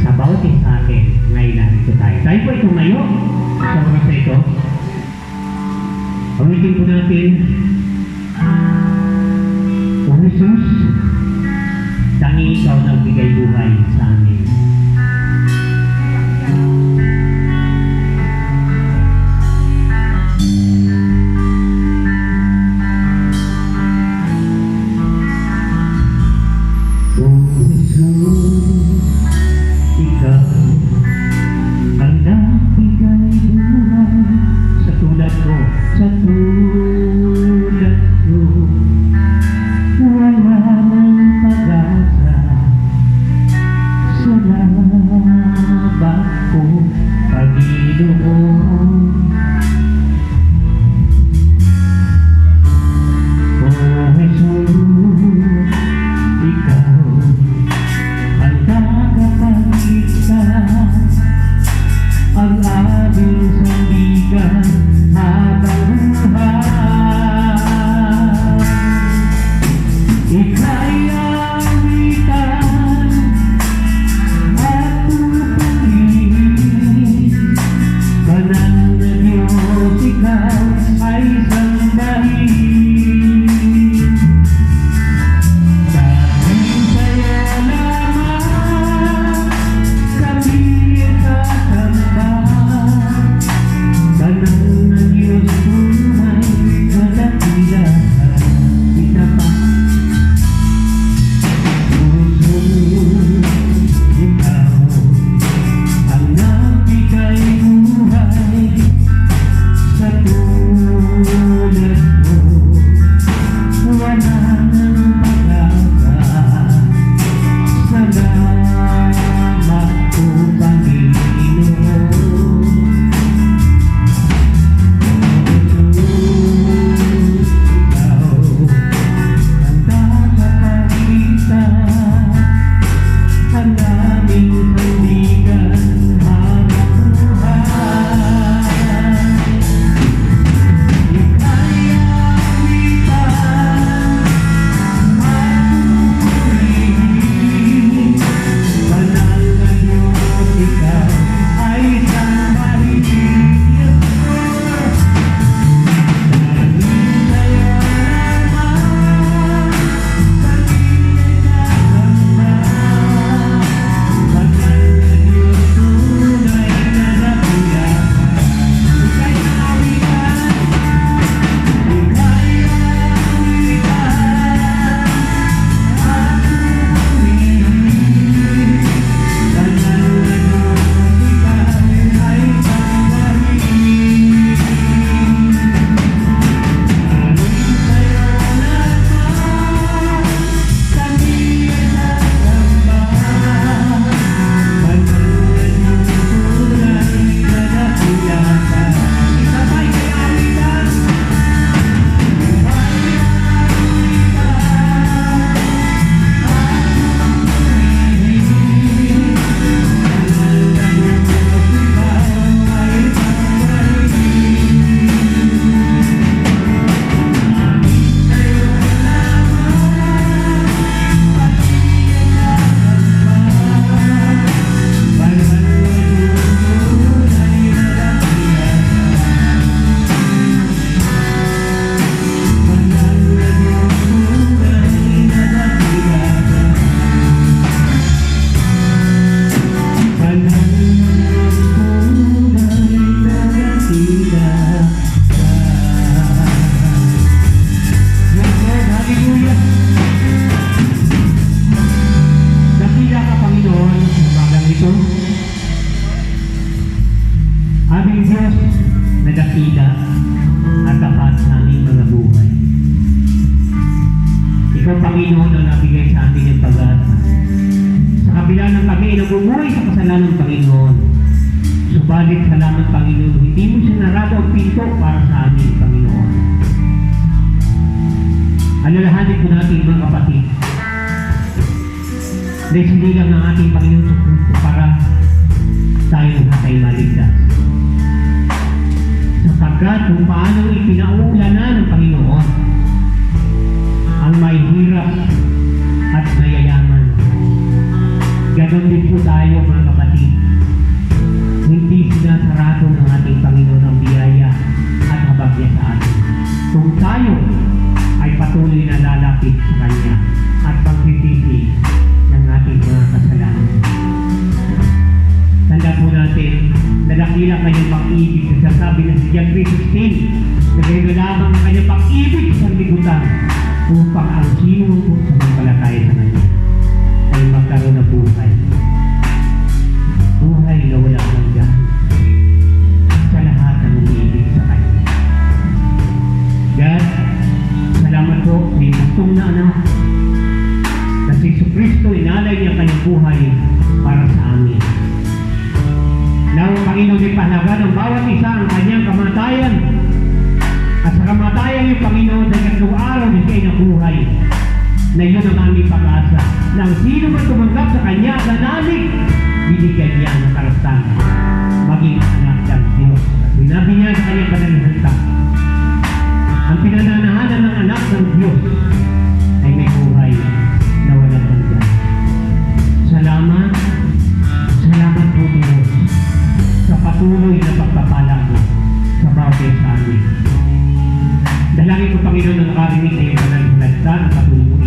sa bawat isa atin, ngayon narito tayo. Tayo po tumayo sa oras na ito. Ulitin po natin, O Jesus, tangi ikaw nagbigay buhay sa amin. O Jesus, ikaw ang nagbigay buhay sa tulad ko, sa tulad ko. Wala nang pag-asa Panginoon ang nabigay sa atin ng pag-asa. Sa kabila ng kami ay nagumuhay sa kasalanan ng Panginoon. Subalit salamat Panginoon, hindi mo siya narado ang pinto para sa amin, Panginoon. Alalahanin po natin mga kapatid. Dahil hindi lang ang ating Panginoon para tayo lahat ay maligtas. Sapagkat kung paano ipinauulanan ng Panginoon ang may hirap at mayayaman. Ganon din po tayo mga kapatid. Hindi sinasarado ng ating Panginoon ang biyaya at habag niya sa atin. Kung tayo ay patuloy na lalapit sa Kanya at pagsisisi ng ating mga kasalanan. Tanda po natin na dakila kanyang pag-ibig. Nagsasabi na si John 3:16 na gano'n lamang ang kanyang pag-ibig sa libutan upang ang sino po sa magpalataya sa Kanya ay magkaroon ng buhay. Buhay na walang hanggan sa lahat ng umiibig sa Kanya. God, salamat po sa iyong na anak na si Jesucristo inalay niya kanyang buhay para sa amin. Nang Panginoon ay pahalaga ng bawat isa ang kanyang kamatayan. At sa kamatayan yung Panginoon ay katlong araw na siya'y nabuhay. Na yun ang aming pag-asa. Na ang sino man tumanggap sa kanya at nanalig, binigyan niya ang karapatan maging anak ng Diyos. At sinabi niya sa kanyang pananasalita, ang pinananahanan ng anak ng Diyos ay may buhay na walang hanggan. Salamat, salamat po Diyos sa patuloy na pagpapala mo sa bawat sa amin. Dalangin ko Panginoon na nakarinig na yung pananasalita at patuloy